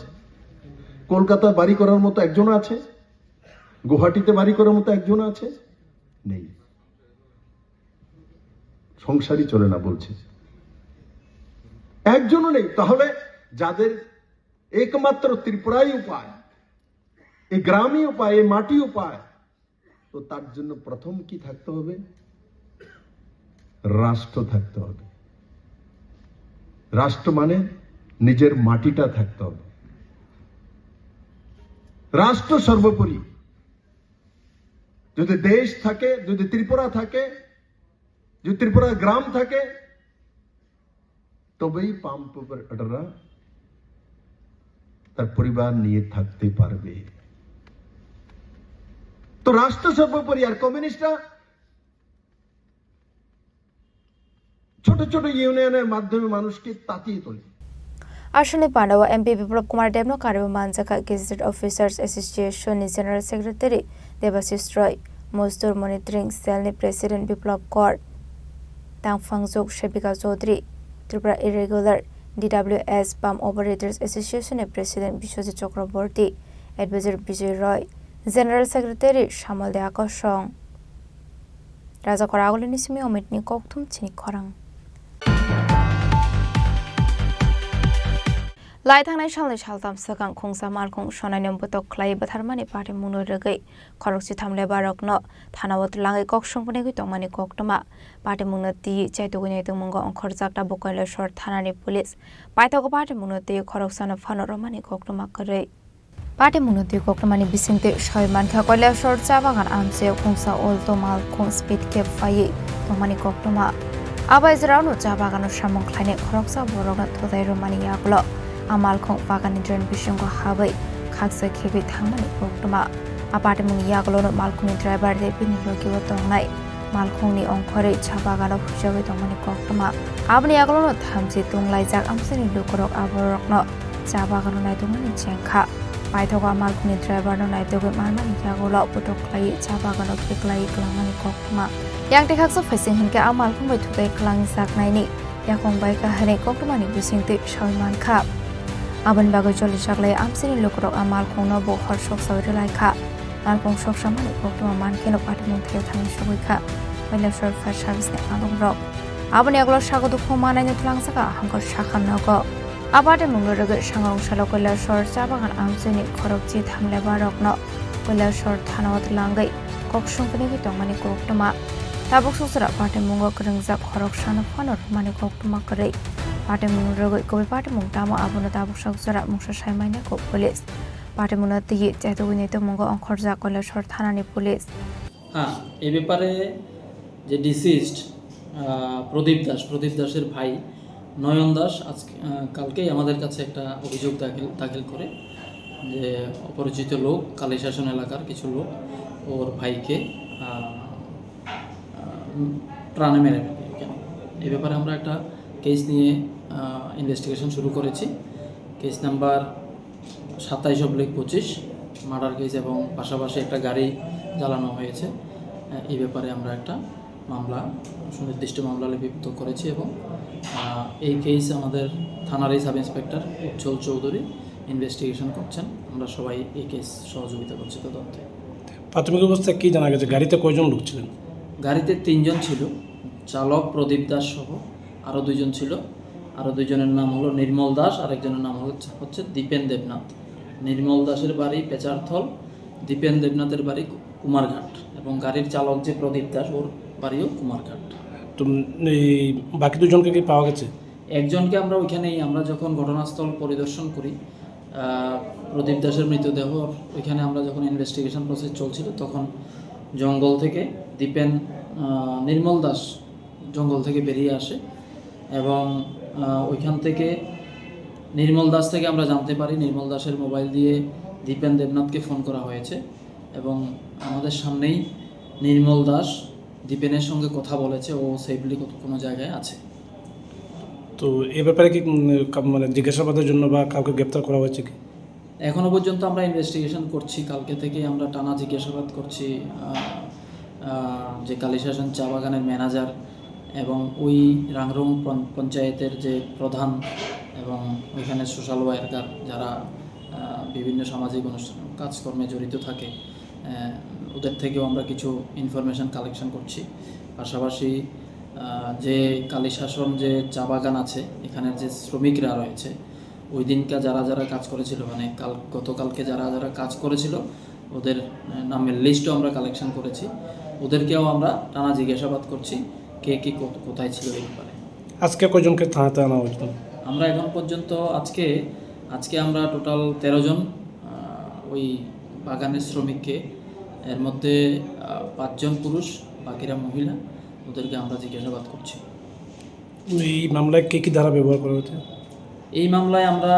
কলকাতা বাড়ি করার মতো একজনও আছে? গুয়াহাটিতে বাড়ি করার মতো একজন আছে? নেই। সংসারই চলে না বলছে, একজনও নেই। তাহলে যাদের একমাত্র ত্রিপুরাই উপায়, এই গ্রামই উপায়, এই মাটি উপায়, তো তার জন্য প্রথম কি থাকতে হবে? রাষ্ট্র থাকতে হবে। রাষ্ট্র মানে নিজের মাটিটা থাকতে হবে। রাষ্ট্র সর্বোপরি। যদি দেশ থাকে, যদি ত্রিপুরা থাকে, যদি ত্রিপুরা গ্রাম থাকে, তবেই পাম্প অপারেটররা তার পরিবার নিয়ে থাকতে পারবে। তো রাষ্ট্র সর্বোপরি। আর কমিউনিস্টরা ছোট ছোট ইউনিয়নের মাধ্যমে মানুষকে তাতিয়ে তোলে। আসলে পান্ডাওয়া এমপি বিপ্লব কুমার দেবনো কারিব মানজাকা গেজেটেড অফিসার্স এসোসিয়েশনनि জেনারেল सेक्रेटारि देबाशिष रॉय, मजदूर मनिटरिंग सेलनि प्रेसिडेंट बिप्लब कौर, तांगफांगजुक Sebika Chowdhury, Tripura irregular DWS pump operators एसोसिएशननि president Biswajit Chakraborty, adviser Bijoy Roy, general secretary Shyamal Dey आकर्षण, राजा करागुलिनि सिमी अमितनि कौथुम चिनी खरां। लाई थांनाय सालनि सालथाम सिगां खुंसा मालखुं सनायनि बतक ख्लाय बाथारमानि पार्टी मुनो रोगै खरकसि थामले बारकनो थानावत लाङै ककसंपनि गैतंमानि कक्तमा पार्टी मुनो ति चाइतुगुनि तंमंगो अंखर जाकटा बकैले सर थानानि पुलिस पाइथागो पार्टी मुनो ति खरकसानो फानरमानि कक्तमा करै पार्टी मुनो ति कक्तमानि बिसिंते सय मानखा कइले सर चा बागान आमसे खुंसा ओल्तो मालखुं स्पीड केप फायै तंमानि कक्तमा आबायजरावनो चा बागानो सामं ख्लायने खरकसा बरगना थदाय रमानि यागलो आमालखौ बागाननि ड्रेन बिसंखौ हाबै खागसे खेबै थांनानै कक्तमा आपाटे मुनि यागलोनो मालखौनि ड्राइभार दे बिनि योगियो तंनाय मालखौनि अंखरै चा बागानाव फुजाबै तंमानि कक्तमा आबनि यागलोनो थामजि तंलायजाक आमसेनि लुकरक आबरकनो चा बागानाव नायदोंमोन चेंखा पाइथगा मालखौनि ड्राइभारनो नायदोगै मारमानि यागलो बटख्लाय चा बागानाव खेख्लाय क्लामानि कक्तमा यांते खागसे फैसिं हिनके आमालखौ बैथुदै क्लांग जाकनायनि याखं बायका हने कक्तमानि बिसिंते सयमानखा आबन बागै जलि जागलाय आमसेनि लुकरक आमालखौनो बहर सकसावरि लायखा मालखौ सकसामानि कक्तमा मानखेनो पार्टी मुंथायाव थांनो सगैखा मैलेश्वर फायर सार्भिसनि आदमरक आबनि आगलाव सागो दुखु मानायनि तुलांसाका हांकर साखानगो आबादे मुंनो रोगै सांगं सालाव कैलासर चा बागान आमसेनि खरकजि थामले बारकनो कैलासर थानावत लांगै ककसंपनि गैतंमानि कक्तमा ताबक सुसरा पार्टी मुंगो गोरोंजाब खरकसानो फानरमानि कक्तमा करै पार्टी मुनो रोगै कबि पार्टी मुं तामो आबनो ताबक सुसरा मुंसा सायमायनायखौ पुलिस पार्टी मुनो तिगि चाइतुगुनि तंमंगो अंखरजा कैलासर थानानि पुलिस। হ্যাঁ, এই ব্যাপারে যে ডিসিজড প্রদীপ দাসের ভাই নয়ন দাস আজকে কালকেই আমাদের কাছে একটা অভিযোগ দাখিল করে যে অপরিচিত লোক কালীশাসন এলাকার কিছু লোক ওর ভাইকে প্রাণে মেরে ফেলে। এই ব্যাপারে আমরা একটা কেস নিয়ে ইনভেস্টিগেশন শুরু করেছি। কেস নাম্বার 27/25 মার্ডার কেস এবং পাশাপাশি একটা গাড়ি জ্বালানো হয়েছে। এই ব্যাপারে আমরা একটা মামলা সুনির্দিষ্ট মামলা লিপিবদ্ধ করেছি এবং এই কেস আমাদের থানারই সাব ইন্সপেক্টর উজ্জ্বল চৌধুরী ইনভেস্টিগেশন করছেন। আমরা সবাই এই কেস সহযোগিতা করছি তদন্তে। প্রাথমিক অবস্থায় কী জানা গেছে? গাড়িতে কয়জন লোক ছিলেন? গাড়িতে 3 জন ছিল, চালক প্রদীপ দাস সহ আরও দুইজন ছিল। আরও দুইজনের নাম হলো নির্মল দাস, আরেকজনের নাম হচ্ছে দীপেন দেবনাথ। নির্মল দাসের বাড়ি পেচারথল, দীপেন দেবনাথের বাড়ি কুমারঘাট, এবং গাড়ির চালক যে প্রদীপ দাস ওর বাড়িও কুমারঘাট। তো এই বাকি দুজনকে কি পাওয়া গেছে? একজনকে আমরা ওইখানেই, আমরা যখন ঘটনাস্থল পরিদর্শন করি, প্রদীপ দাসের মৃতদেহ ওইখানে আমরা যখন ইনভেস্টিগেশন প্রসেস চলছিল তখন জঙ্গল থেকে নির্মল দাস জঙ্গল থেকে বেরিয়ে আসে, এবং ওইখান থেকে নির্মল দাস থেকে আমরা জানতে পারি নির্মল দাসের মোবাইল দিয়ে দীপেন দেবনাথকে ফোন করা হয়েছে, এবং আমাদের সামনেই নির্মল দাস দীপেনের সঙ্গে কথা বলেছে, ও সেফলি কোনো জায়গায় আছে। তো এ ব্যাপারে কি মানে জিজ্ঞাসাবাদের জন্য বা কাউকে গ্রেপ্তার করা হয়েছে কি? এখনও পর্যন্ত আমরা ইনভেস্টিগেশন করছি, কালকে থেকে আমরা টানা জিজ্ঞাসাবাদ করছি যে কালীশাসন চা বাগানের ম্যানেজার এবং ওই রাংরং পঞ্চায়েতের যে প্রধান এবং ওইখানে সোশ্যাল ওয়ার্কার যারা বিভিন্ন সামাজিক অনুষ্ঠান কাজকর্মে জড়িত থাকে, ওদের থেকেও আমরা কিছু ইনফরমেশান কালেকশন করছি। পাশাপাশি যে কালীশাসন যে চা বাগান আছে এখানের যে শ্রমিকরা রয়েছে, ওই দিনকে যারা যারা কাজ করেছিল, মানে গতকালকে যারা যারা কাজ করেছিল ওদের নামের লিস্টও আমরা কালেকশন করেছি, ওদেরকেও আমরা টানা জিজ্ঞাসাবাদ করছি কে কে কোথায় ছিল এই ব্যাপারে। আজকে কয়জনকে থানাতে আনা হয়েছিল? আমরা এখন পর্যন্ত আজকে আমরা টোটাল 13 জন ওই বাগানের শ্রমিককে, এর মধ্যে 5 জন পুরুষ, বাকিরা মহিলা, ওদেরকে আমরা জিজ্ঞাসাবাদ করছি। এই মামলায় কী কী ধারা ব্যবহার করা হয়েছে? এই মামলায় আমরা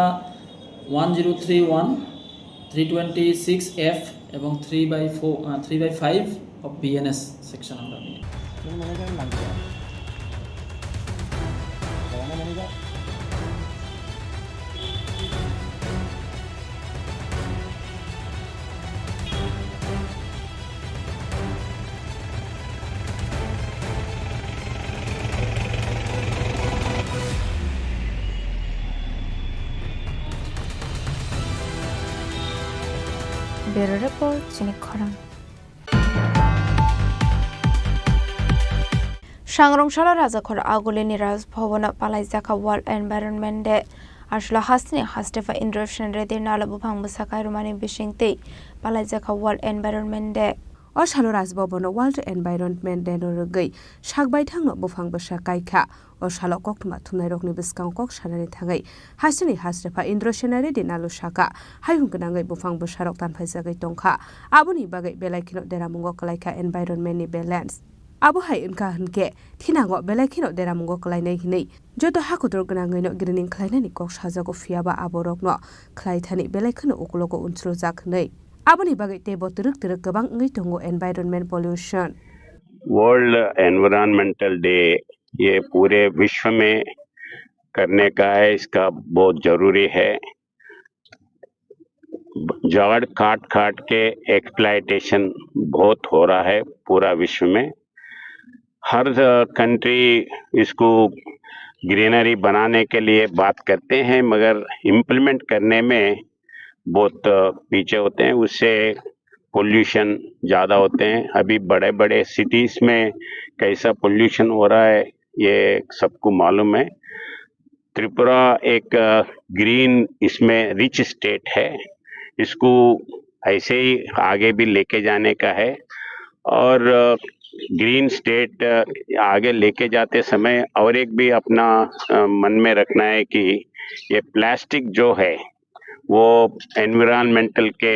1031, 326F এবং 3/5 অফ BNS সেকশন আমরা নিই। Bureau Report, Chini Khorang. Sangrongshalo Rajakhor Agulini Raz Bhavana Palaizaka World Environment Day. Ashlo Hasni Hastefa Indroshan Redi Nalabupang Musakai Romani Bishingte Palaizaka World Environment Day. অশালো রাজভবন ওয়ার্ল্ড এনভাইরনমেন্ট ডে নরগৈ সাকবাই থাংনো বুফাং বসা কাইখা অশালো কক্তমা থুমনাই রকনি বিসকাং cock সানানি থাङै हासिनि हास्रेफा इन्द्रसेनारि दिनालु साका हायहुंगनाङै बुफां बसारक तानफाइजागै टंखा आबुनि बागै बेलाइखिनो देरामुंगो कलाइखा एनभाइरनमेन्टनि बेलेन्स आबहाय उनका हनके थिनांगो बेलाइखिनो देरामुंगो कलाइनाय हिनै जतो हाकुदर गनाङैनो ग्रिनिं खलाइनानि कक साजागो फियाबा आबरकनो खलाइथानि बेलाइखिनो उकुलगो उनस्रो जाखनै आबुनि बागै तेबो तुरुक गोबां ngै tongo environment pollution. World environmental day ये पूरे विश्व में करने का है, इसका बहुत जरूरी है। झाड़ काट के एक्सप्लॉयटेशन बहुत हो रहा है पूरा विश्व में। हर कंट्री इसको ग्रीनरी बनाने के लिए बात करते हैं, मगर इम्प्लीमेंट करने में बहुत पीछे होते हैं, उससे पोल्यूशन ज़्यादा होते हैं। अभी बड़े बड़े सिटीज़ में कैसा पोल्यूशन हो रहा है ये सबको मालूम है। त्रिपुरा एक ग्रीन इसमें रिच स्टेट है, इसको ऐसे ही आगे भी लेके जाने का है। और ग्रीन स्टेट आगे लेके जाते समय और एक भी अपना मन में रखना है कि ये प्लास्टिक जो है वो एनवायरमेंटल के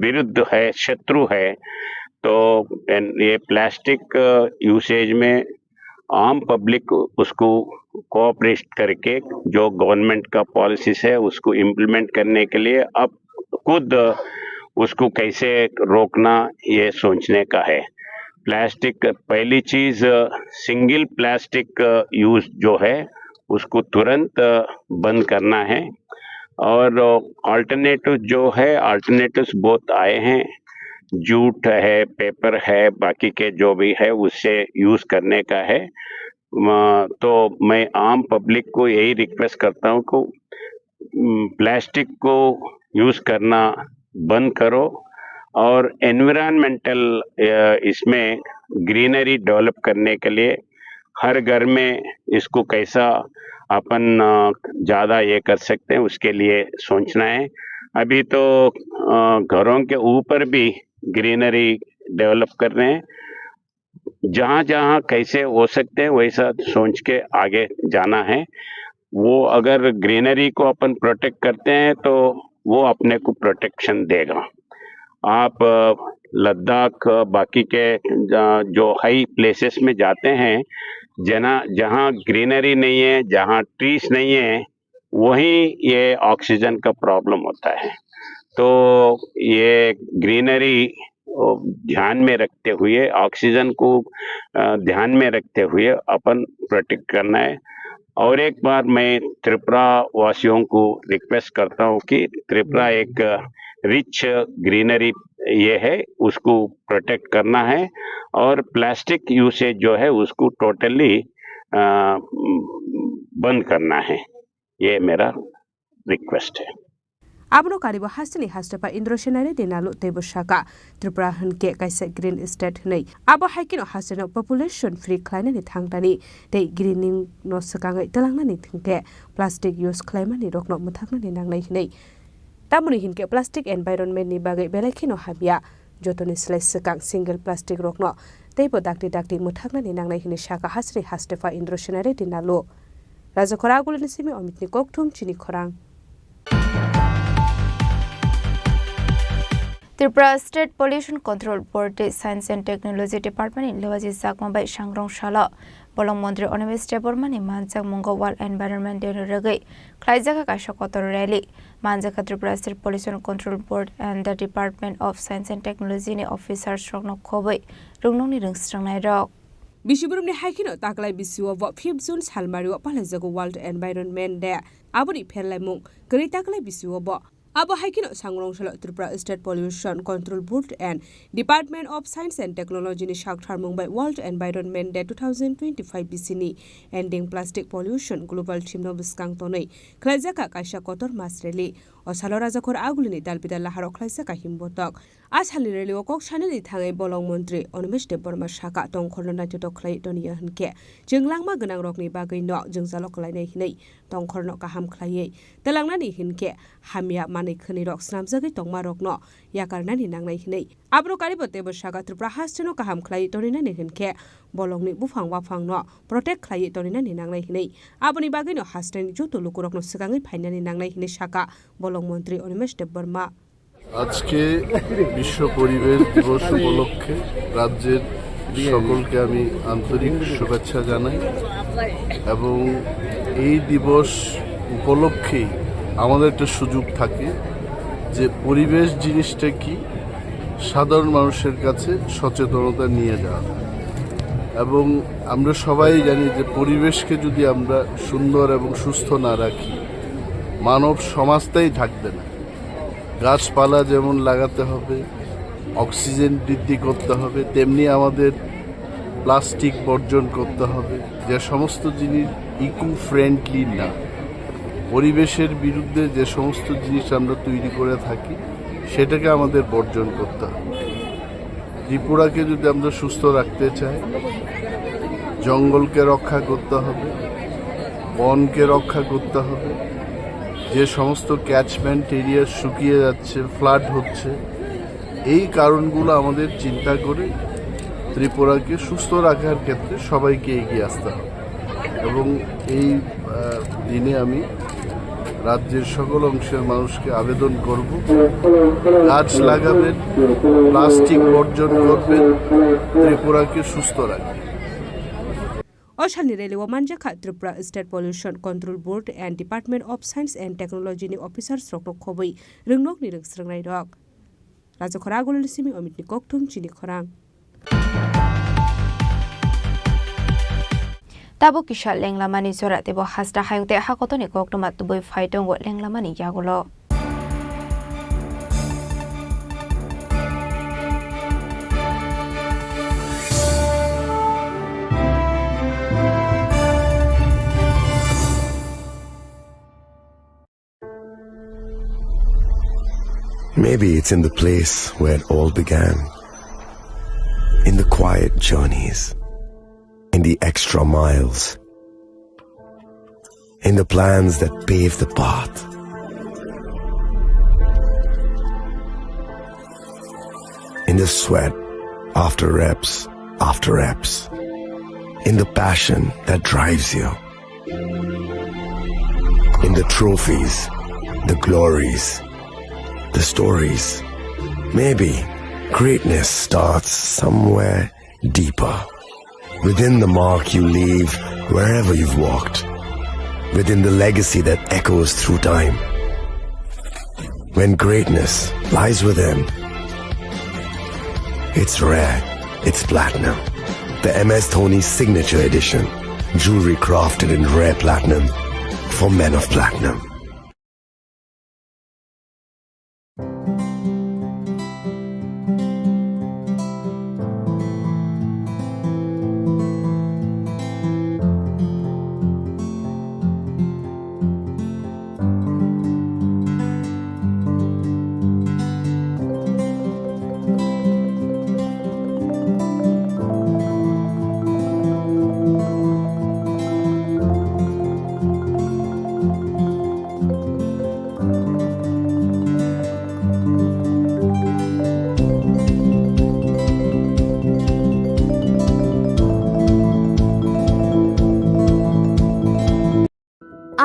विरुद्ध है, शत्रु है। तो ये प्लास्टिक यूसेज में आम पब्लिक उसको कोऑपरेट करके जो गवर्नमेंट का पॉलिसीज है उसको इम्प्लीमेंट करने के लिए अब खुद उसको कैसे रोकना ये सोचने का है। प्लास्टिक पहली चीज, सिंगल प्लास्टिक यूज जो है उसको तुरंत बंद करना है। और अल्टरनेटिव जो है, अल्टरनेटिव्स बहुत आए हैं, जूट है, पेपर है, बाकी के जो भी है उससे यूज करने का है। तो मैं आम पब्लिक को यही रिक्वेस्ट करता हूँ कि प्लास्टिक को यूज करना बंद करो और एनवायरमेंटल इसमें ग्रीनरी डेवलप करने के लिए हर घर में इसको कैसा अपन ज़्यादा ये कर सकते हैं उसके लिए सोचना है। अभी तो घरों के ऊपर भी ग्रीनरी डेवलप कर रहे हैं। जहाँ जहाँ कैसे हो सकते हैं वैसा सोच के आगे जाना है। वो अगर ग्रीनरी को अपन प्रोटेक्ट करते हैं तो वो अपने को प्रोटेक्शन देगा। आप लद्दाख बाकी के जो हाई प्लेसेस में जाते हैं जहाँ ग्रीनरी नहीं है, जहाँ ट्रीज नहीं है, वहीं ये ऑक्सीजन का प्रॉब्लम होता है। तो ये ग्रीनरी ध्यान में रखते हुए, ऑक्सीजन को ध्यान में रखते हुए अपन प्रोटेक्ट करना है। और एक बार मैं त्रिपुरा वासियों को रिक्वेस्ट करता हूँ कि त्रिपुरा एक रिच ग्रीनरी ये है, उसको प्रोटेक्ट करना है और प्लास्टिक यूसेज जो है उसको टोटली बंद करना है। ये मेरा रिक्वेस्ट है। आबनो कारिबो हास्टनि हास्टपा इंद्रसेनारि दिनालु देबसाका त्रिपुरा हनके काइसे ग्रीन स्टेट नै आबो हाइकिनो हास्टनो पपुलेशन फ्री खालायनानि थांदानि दे ग्रीनिंग नो सकाङै तलांनानि थंके प्लास्टिक यूज खालायमानि रकनो मुथाकनानि नांनाय हिनै तामुनि हिनके प्लास्टिक एनवायरनमेन्ट नि बागै बेलाखिनो हाबिया जतनि स्लाइ सकां सिंगल प्लास्टिक रकनो तेबो दाक्ति दाक्ति मुथाकनानि नांनाय हिनै साका हास्टनि हास्टपा इंद्रसेनारि दिनालु राजखरा गुलिनि सिमि अमितनि कोकथुम चिनी खरां Tripura state pollution control board science and technology department लेवाजी जाकमाबाई सांग्रं शाला बलं मंत्री अनिमेश देबबर्मानि मानजाक मंगो वाल एनवायरनमेंट डे रगै ख्लाइजाका काशा कतर रैली मानजाका Tripura state pollution control board and the department of science and technology नि ऑफिसर्स रंगनो खबै रुंगनंनि रोंस्रांनाय रक बिशुबुरुमनि हाइकिनो ताकलाय बिसुआ 5 जुन सालमारिवा पालाजागो वर्ल्ड एनवायरनमेंट डे आबुनि फेरलायमुं गरै ताकलाय बिसुआ Abo haikino sangrong shalo Tripura State Pollution Control Board and Department of Science and Technology ni shakthar mumbai World Environment Day 2025 bisini ending plastic pollution global theme no biskang tonei khlaijaka kaisa kotor masreli osalo rajakor agulini dalbidal laharo khlaijaka himbotok asali reli okok sanani thangai bolong mantri Onimesh Deborma shaka tongkhorno naito khlai doniya hanke jinglangma gnang rokni bagai no jingzalo khlainai hinai tongkhorno kaham khlaiei telangnani hinke hamya mani khani rok snamjagi tongma rokno yakarnani nangnai hinai abro karibote bosaga Tripura hasteno kaham khlai tonina ni hinke bolongni bufang wafang no protect khlai tonina ni nangnai hinai aboni bagai no hasteni joto lukurokno sigangai phainani nangnai hinai shaka bolong mantri Onimesh Deborma আজকে বিশ্ব পরিবেশ দিবস উপলক্ষে রাজ্যের সকলকে আমি আন্তরিক শুভেচ্ছা জানাই এবং এই দিবস উপলক্ষেই আমাদের একটা সুযোগ থাকে যে পরিবেশ জিনিসটা কি সাধারণ মানুষের কাছে সচেতনতা নিয়ে যাওয়া এবং আমরা সবাই জানি যে পরিবেশকে যদি আমরা সুন্দর এবং সুস্থ না রাখি মানব সমাজটাই থাকবে না গাছপালা যেমন লাগাতে হবে অক্সিজেন বৃদ্ধি করতে হবে তেমনি আমাদের প্লাস্টিক বর্জন করতে হবে যে সমস্ত জিনিস ইকো ফ্রেন্ডলি না পরিবেশের বিরুদ্ধে যে সমস্ত জিনিস আমরা তৈরি করে থাকি সেটাকে আমাদের বর্জন করতে হবে ত্রিপুরাকে যদি আমরা সুস্থ রাখতে চাই জঙ্গলকে রক্ষা করতে হবে বনকে রক্ষা করতে হবে যে সমস্ত ক্যাচমেন্ট এরিয়া শুকিয়ে যাচ্ছে ফ্লাড হচ্ছে এই কারণগুলো আমাদের চিন্তা করে ত্রিপুরাকে সুস্থ রাখার ক্ষেত্রে সবাইকে এগিয়ে আসতে হবে এবং এই দিনে আমি রাজ্যের সকল অংশের মানুষকে আবেদন করব গাছ লাগাবেন প্লাস্টিক বর্জন করবেন ত্রিপুরাকে সুস্থ রাখবেন Oshani Relewa Manjaka Tripura State Pollution Control Board and Department of Science and Technology ni officers rokno khoboi ringnok ni ringsrangnai rok Rajakhora golni simi Amit ni kokthum Chini Khorang Tabo kishal lenglamani sora tebo hasda hayungte hakotoni koktoma tuboi phaitongo lenglamani yagulo Maybe it's in the place where it all began, in the quiet journeys, in in the extra miles, in the plans that pave the path. In the sweat after reps, in the passion that drives you, in the trophies, the glories, the stories. Maybe greatness starts somewhere deeper, within the mark you leave wherever you've walked, within the legacy that echoes through time. When greatness lies within, it's rare, it's platinum. The MS Dhoni Signature Edition, jewelry crafted in rare platinum for men of platinum.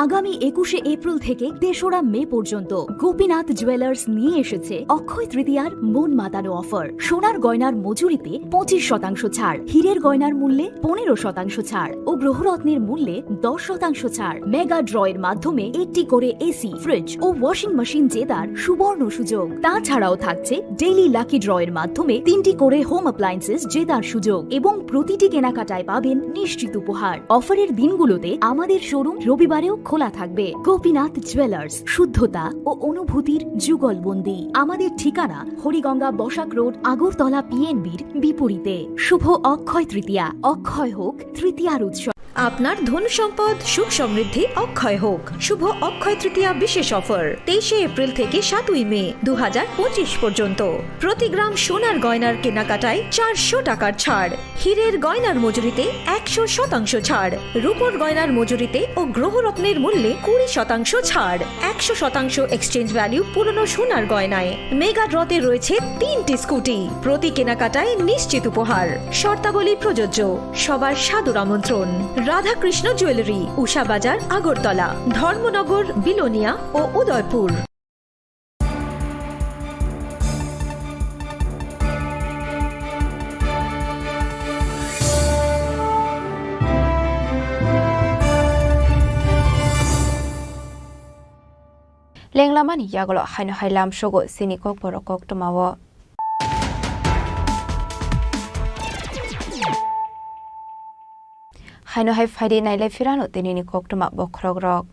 আগামী ২১শে April থেকে ৩রা মে পর্যন্ত Gopinath jewellers নিয়ে এসেছে অক্ষয় তৃতীয়ার মন মাতানো offer. সোনার গয়নার মজুরিতে ২৫% ছাড়, হীরের গয়নার মূল্যে ১৫% ছাড় ও গ্রহরত্নের মূল্যে ১০% ছাড়। মেগা ড্রয়ের মাধ্যমে ৮টি করে এসি, ফ্রিজ ও ওয়াশিং মেশিন জেতার সুবর্ণ সুযোগ। তাছাড়াও থাকছে ডেইলি লাকি ড্রয়ের মাধ্যমে ৩টি করে হোম অ্যাপ্লায়েন্সেস জেতার সুযোগ এবং প্রতিটি কেনাকাটায় পাবেন নিশ্চিত উপহার। অফারের দিনগুলোতে আমাদের শোরুম রবিবারেও খোলা থাকবে। গোপীনাথ জুয়েলার্স, শুদ্ধতা ও অনুভূতির যুগলবন্দি। আমাদের ঠিকানা হরিগঙ্গা বসাক রোড, আগরতলা পিএনবির বিপরীতে। শুভ অক্ষয় তৃতীয়া, অক্ষয় হোক তৃতীয়ার উৎসব। আপনার ধন সম্পদ সুখ সমৃদ্ধি অক্ষয় হোক। শুভ অক্ষয় তৃতীয়া বিশেষ অফার ২৩শে এপ্রিল থেকে ৭ই মে ২০২৫ পর্যন্ত। প্রতি গ্রাম সোনার গয়নার কেনাকাটায় ৪০০ টাকার ছাড়, হীরের গয়নার মজুরিতে ১০০% ছাড়, রূপোর গয়নার মজুরিতে ও গ্রহরত্নের মূল্যে ২০% ছাড়, ১০০% এক্সচেঞ্জ ভ্যালু পুরনো সোনার গয়নায়। মেগা ড্রতে রয়েছে ৩টি স্কুটি, প্রতি কেনাকাটায় নিশ্চিত উপহার। শর্তাবলী প্রযোজ্য। সবার সাদর আমন্ত্রণ। রাধাকৃষ্ণ জুয়েলারি, উষা বাজার, আগরতলা, ধর্মনগর, বিলোনিয়া ও উদয়পুর। লেংলামানি ইয়াগল হাইন হাইলাম সগো সিনি kokborok koktomawo haino hai faide nailai firano tenini koktoma bokhrogrok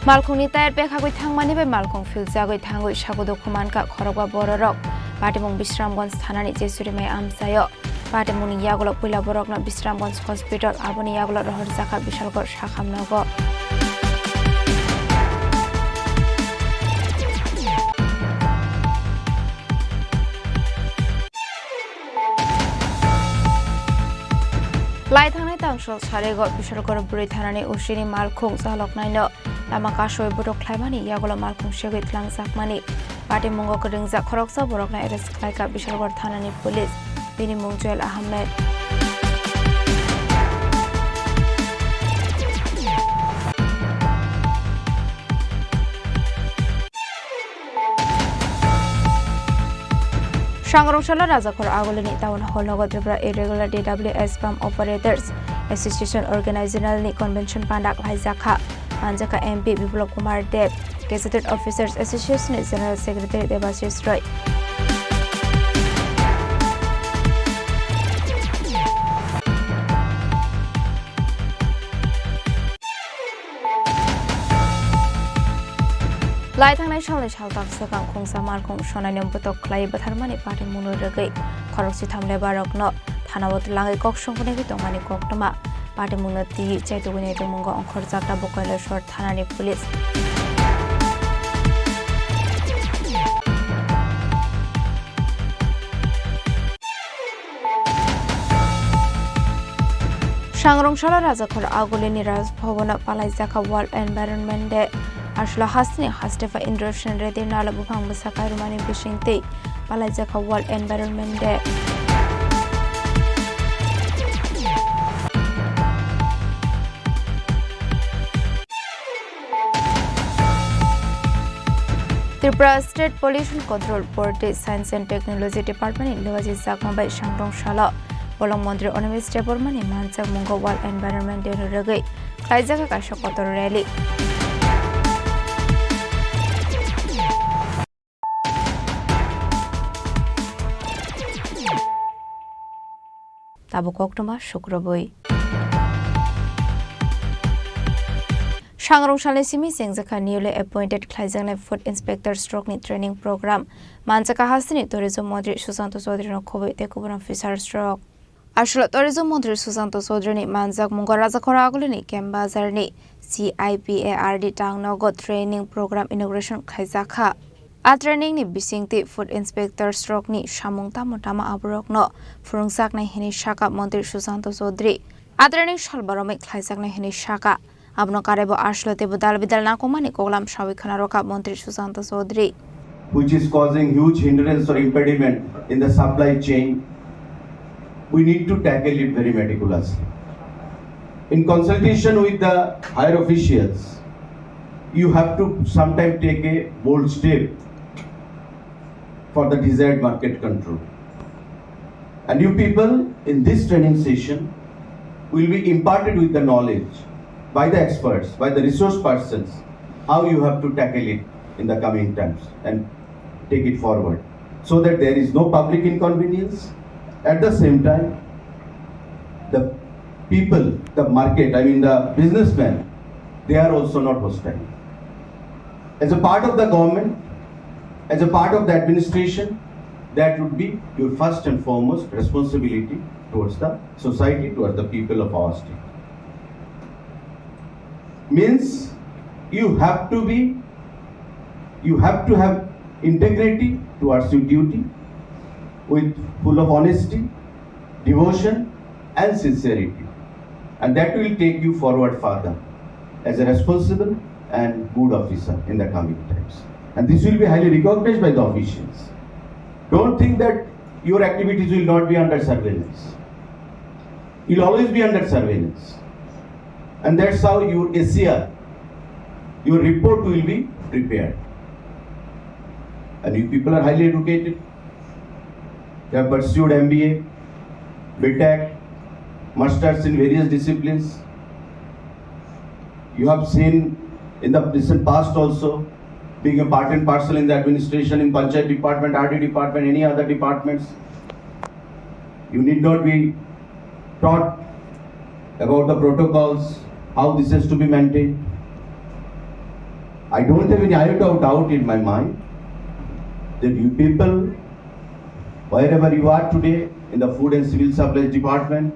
malkhungni tayar pekhagoi thangmani be malkhung filsagoi thangoi sagodo khumanka khorogwa bororok patimung bisramganj thanani jesurimai amsayo patimung yagolo puila borokna bisramganj hospital aboni yagolo rohor jaka bishalgor shakhamnago Lai thangnai tangshol sarego bishalgor buri thanani ushini malkhung jaloknaino lama kasoi borok khlaimani yagolo malkhung segoi tlangjakmani patimung ringjak khoroksa borokna arrest khlaika bishalgor thanani police bini mung Joel Ahmed Shangrongshalo Rajakor Agolini Town Hall Nogo Tripura Irregular DWS Pump Operators Association Organizational Convention Pandak Laizaka Manjaka MP Biplop Kumar Dev Gazetted Officers Association General Secretary Debashis Roy Lai thangnai salai saltak sakang khungsa malkhung sonai nemputok khlai batharmani pati munoi regai khoroksi thamle barokno thanawot langai kok songkone bi tongmani koktoma pati munati chaituguni tongmungo onkhor jakta bokaila shor thanani police Sangrongshalo Rajakhor Agulini Rajbhavana Palaizaka World Environment Day Ashla Hasni Hastefa Indroshan Redir Nala Bupang Basakai Rumani Bishingte Palaizaka World Environment Day Tripura State Pollution Control Board Science and Technology Department in Lewaji Zakmabai Sangrongshalo Polong Montri Onamis Department in Manchak Mungo World Environment Day Rugai Kaizaka Kashokotor Rally Tabu Koktoma Shukraboi Sangrongshalo Simi Sengzaka newly appointed Klaizang Food Inspector Stroke Training Program Manchaka Hasini Tourism Modri Susanto Sodrino Kobe Tekubran Officer Stroke Ashla Tourism Modri Susanto Sodrini Manzak Mungaraza Koragulini Kembazarni CIPARD Tang Nogo Training Program Inauguration Kaizaka A training ni Bisingti Food Inspector Stroke ni Shamung Tamotama Aburok no Furungsak na Hini Shaka Montri Susanto Sodri A training Shalbaromik Kaizak na Hini Shaka Abno Karebo Ashlote Budal Bidal Nakumani Kolam Shawikanaroka Montri Susanto Sodri which is causing huge hindrance or impediment in the supply chain. We need to tackle it very meticulously. In consultation with the higher officials, you have to sometimes take a bold step for the desired market control. And you people in this training session will be imparted with the knowledge by the experts, by the resource persons, how you have to tackle it in the coming times and take it forward so that there is no public inconvenience. At the same time, the people, the market, I mean the businessmen, they are also not hostile. As a part of the government, as a part of the administration, that would be your first and foremost responsibility towards the society, towards the people of our state. Means you have to have integrity towards your duty with full of honesty, devotion and sincerity, and that will take you forward further as a responsible and good officer in the coming times, and this will be highly recognized by the officials. Don't think that your activities will not be under surveillance. You'll always be under surveillance, and that's how your ACR, your report will be prepared. And you people are highly educated. You have pursued MBA, BTech, masters in various disciplines. You have seen in the recent past also being a part and parcel in the administration, in Panchayat department, RD department, any other departments. You need not be taught about the protocols, how this has to be maintained. I don't have any iota of doubt in my mind that you people, wherever you are today in the Food and Civil Supplies Department,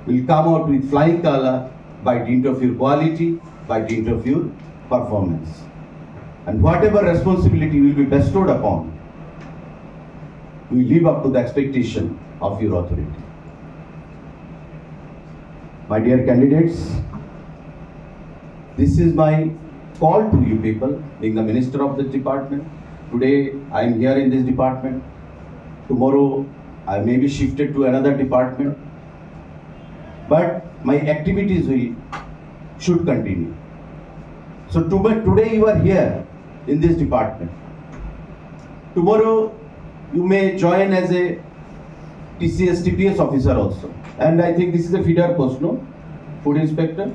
will come out with flying color by dint of your quality, by dint of your performance. And whatever responsibility will be bestowed upon, we live up to the expectation of your authority. My dear candidates, this is my call to you people, being the minister of the department. Today I am here in this department. Tomorrow I may be shifted to another department. But my activities should continue. So today you are here in this department. Tomorrow you may join as a TCS, TPS officer also. And I think this is a feeder post, no? Food inspector?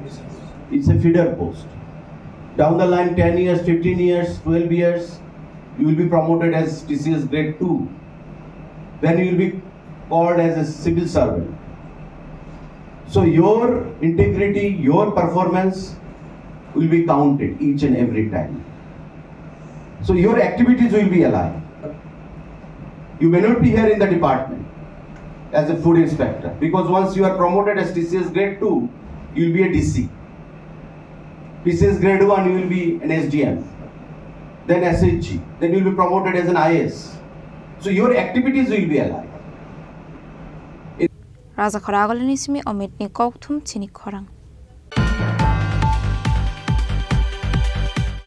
It's a feeder post. Down the line, 10 years, 15 years, 12 years, you will be promoted as TCS grade 2. Then you will be called as a civil servant. So your integrity, your performance will be counted each and every time. So your activities will be alive. You may not be here in the department as a food inspector, because once you are promoted as TCS grade 2, you will be a DC. TCS grade 1, you will be an SDM. Then SHG. Then you will be promoted as an IS. So your activities will be alive. Raja Khorang agolani simi omitni kokthum Chini Khorang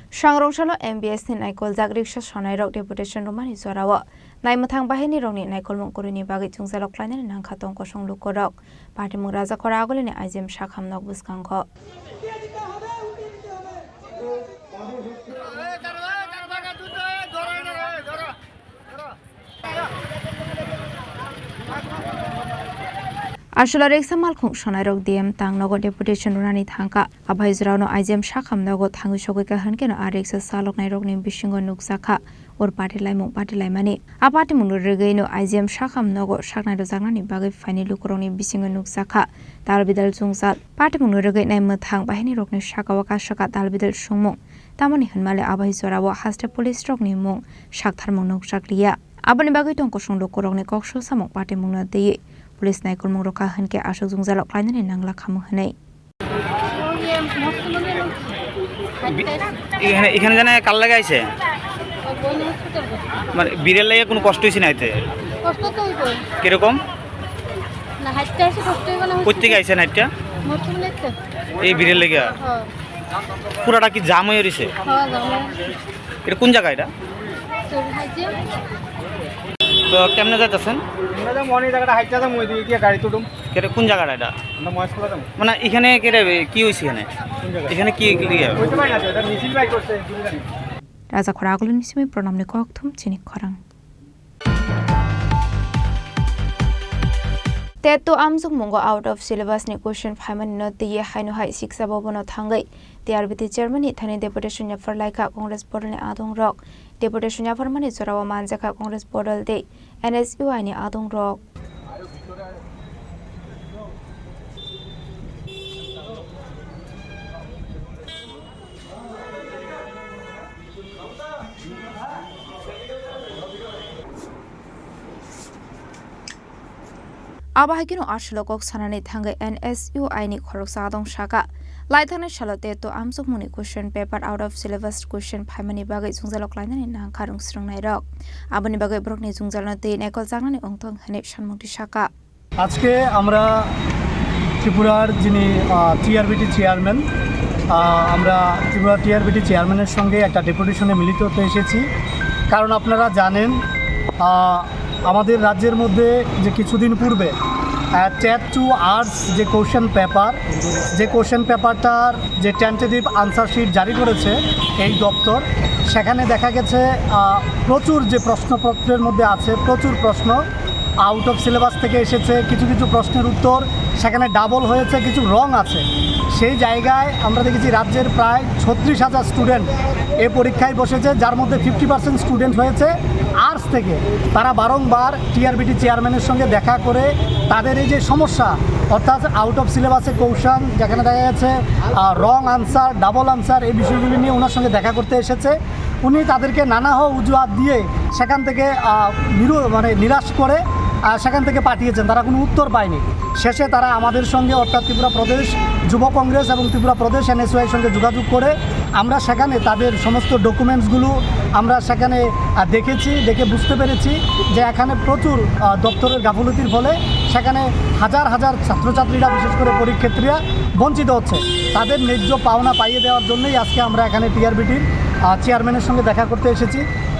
Sangrongshalo MBS ni naikol jagriksa sonai rok deputation romani zorawa naimathang bahini rokni naikol mongkoruni bagi chungjalok klainani nangkha tongko songlukorok party mung Raja Khorang agolani IJM shakham nok buskangkho Ashula reksa malkhung sonairok DM tang nogo deputation rani thangka abhaizrao no IJM shakham nogo thangu sogika hankeno areksa salok nairok ni bisingo nuksakha or party laimung party laimani apati munur regei no IJM shakham nogo shaknai rojaknani bagai faini lukoroni bisingo nuksakha dalbidal jungsal party munur regei nai mathang bahini rokni shakawaka shaka dalbidal sungmung tamani hanmale abhaizrao haste police rokni mung shaktharmung nuksakliya abani bagai tongko songlokorokni koksho samok party mungna dei Police naikol mong roka hanke ashok jungjalok klainani nangla khamu hanai এখানে জানা কাল লাগে আইছে মানে বীরের লাগে কোনো কষ্ট হইছে না এতে কষ্ট তো হইব কি রকম না হাইটটা এসে কষ্ট হইব না কই থেকে আইছে না এটা এই বীরের লাগে হ্যাঁ পুরাটা কি জাম হয়ে রইছে হ্যাঁ জাম এটা কোন জায়গা এটা তো হাইজে তো কেমনে যাইতাছেন আমরা মনি জায়গাটা হাইটটা যাম ওই দিকে গিয়ে গাড়ি তুলুম কেরে কোন জায়গাটা এটা আমরা মহেশপুরা যাম মানে এখানে কেরে কি হইছে এখানে এখানে কি লিয়া ওই তো ভাই না এটা মিছিল বাই করছে Raja Khorang agolani simi pronamni kokthum Chini Khorang Teto amsuk mongo out of syllabus ni question phaimani no tiye haino hai siksa bobono thangai TRBT chairman ni thani deputation ya farlaika congress board ni adong rok deputation ya farmani zorawa manjaka congress board de NSUI ni adong rok Abahagino ashlokok sanani thangai NSUI ni khoroksa adong shaka laithane shalote to amsuk muni question paper out of syllabus question phaimani bagai jungjalok lainani nangkharung srungnai rok aboni bagai brokni jungjalna te nekol jangnani ongthong hane sanmukti shaka আজকে আমরা ত্রিপুরার যিনি TRBT chairman আমরা Tripura TRBT চেয়ারম্যানের সঙ্গে একটা ডেপুটেশনে মিলিত হতে এসেছি কারণ আপনারা জানেন আমাদের রাজ্যের মধ্যে যে কিছুদিন পূর্বে টেট টু আর্টস যে কোশ্চেন পেপারটার যে টেন্টেটিভ আনসার শিট জারি করেছে এই দপ্তর সেখানে দেখা গেছে প্রচুর যে প্রশ্নপত্রের মধ্যে আছে প্রচুর প্রশ্ন আউট অফ সিলেবাস থেকে এসেছে কিছু কিছু প্রশ্নের উত্তর সেখানে ডাবল হয়েছে কিছু রং আছে সেই জায়গায় আমরা দেখেছি রাজ্যের প্রায় 36,000 স্টুডেন্ট এই পরীক্ষায় বসেছে যার মধ্যে 50% স্টুডেন্ট হয়েছে আর্টস থেকে তারা বারংবার টিআরবিটি চেয়ারম্যানের সঙ্গে দেখা করে তাদের এই যে সমস্যা অর্থাৎ আউট অফ সিলেবাসে কোশ্চেন যেখানে দেখা যাচ্ছে রং আনসার ডাবল আনসার এই বিষয়গুলি নিয়ে ওনার সঙ্গে দেখা করতে এসেছে উনি তাদেরকে নানা অজুহাত দিয়ে সেখান থেকে নিরাশ করে সেখান থেকে পাঠিয়েছেন তারা কোনো উত্তর পায়নি শেষে তারা আমাদের সঙ্গে অর্থাৎ ত্রিপুরা প্রদেশ যুব কংগ্রেস এবং ত্রিপুরা প্রদেশ NSUI সঙ্গে যোগাযোগ করে আমরা সেখানে তাদের সমস্ত ডকুমেন্টসগুলো আমরা সেখানে দেখে বুঝতে পেরেছি যে এখানে প্রচুর দপ্তরের গাফলতির ফলে সেখানে হাজার হাজার ছাত্রছাত্রীরা বিশেষ করে পরীক্ষার্থীরা বঞ্চিত হচ্ছে তাদের ন্যায্য পাওনা পাইয়ে দেওয়ার জন্যই আজকে আমরা এখানে টিআরবিটির চেয়ারম্যানের সঙ্গে দেখা করতে এসেছি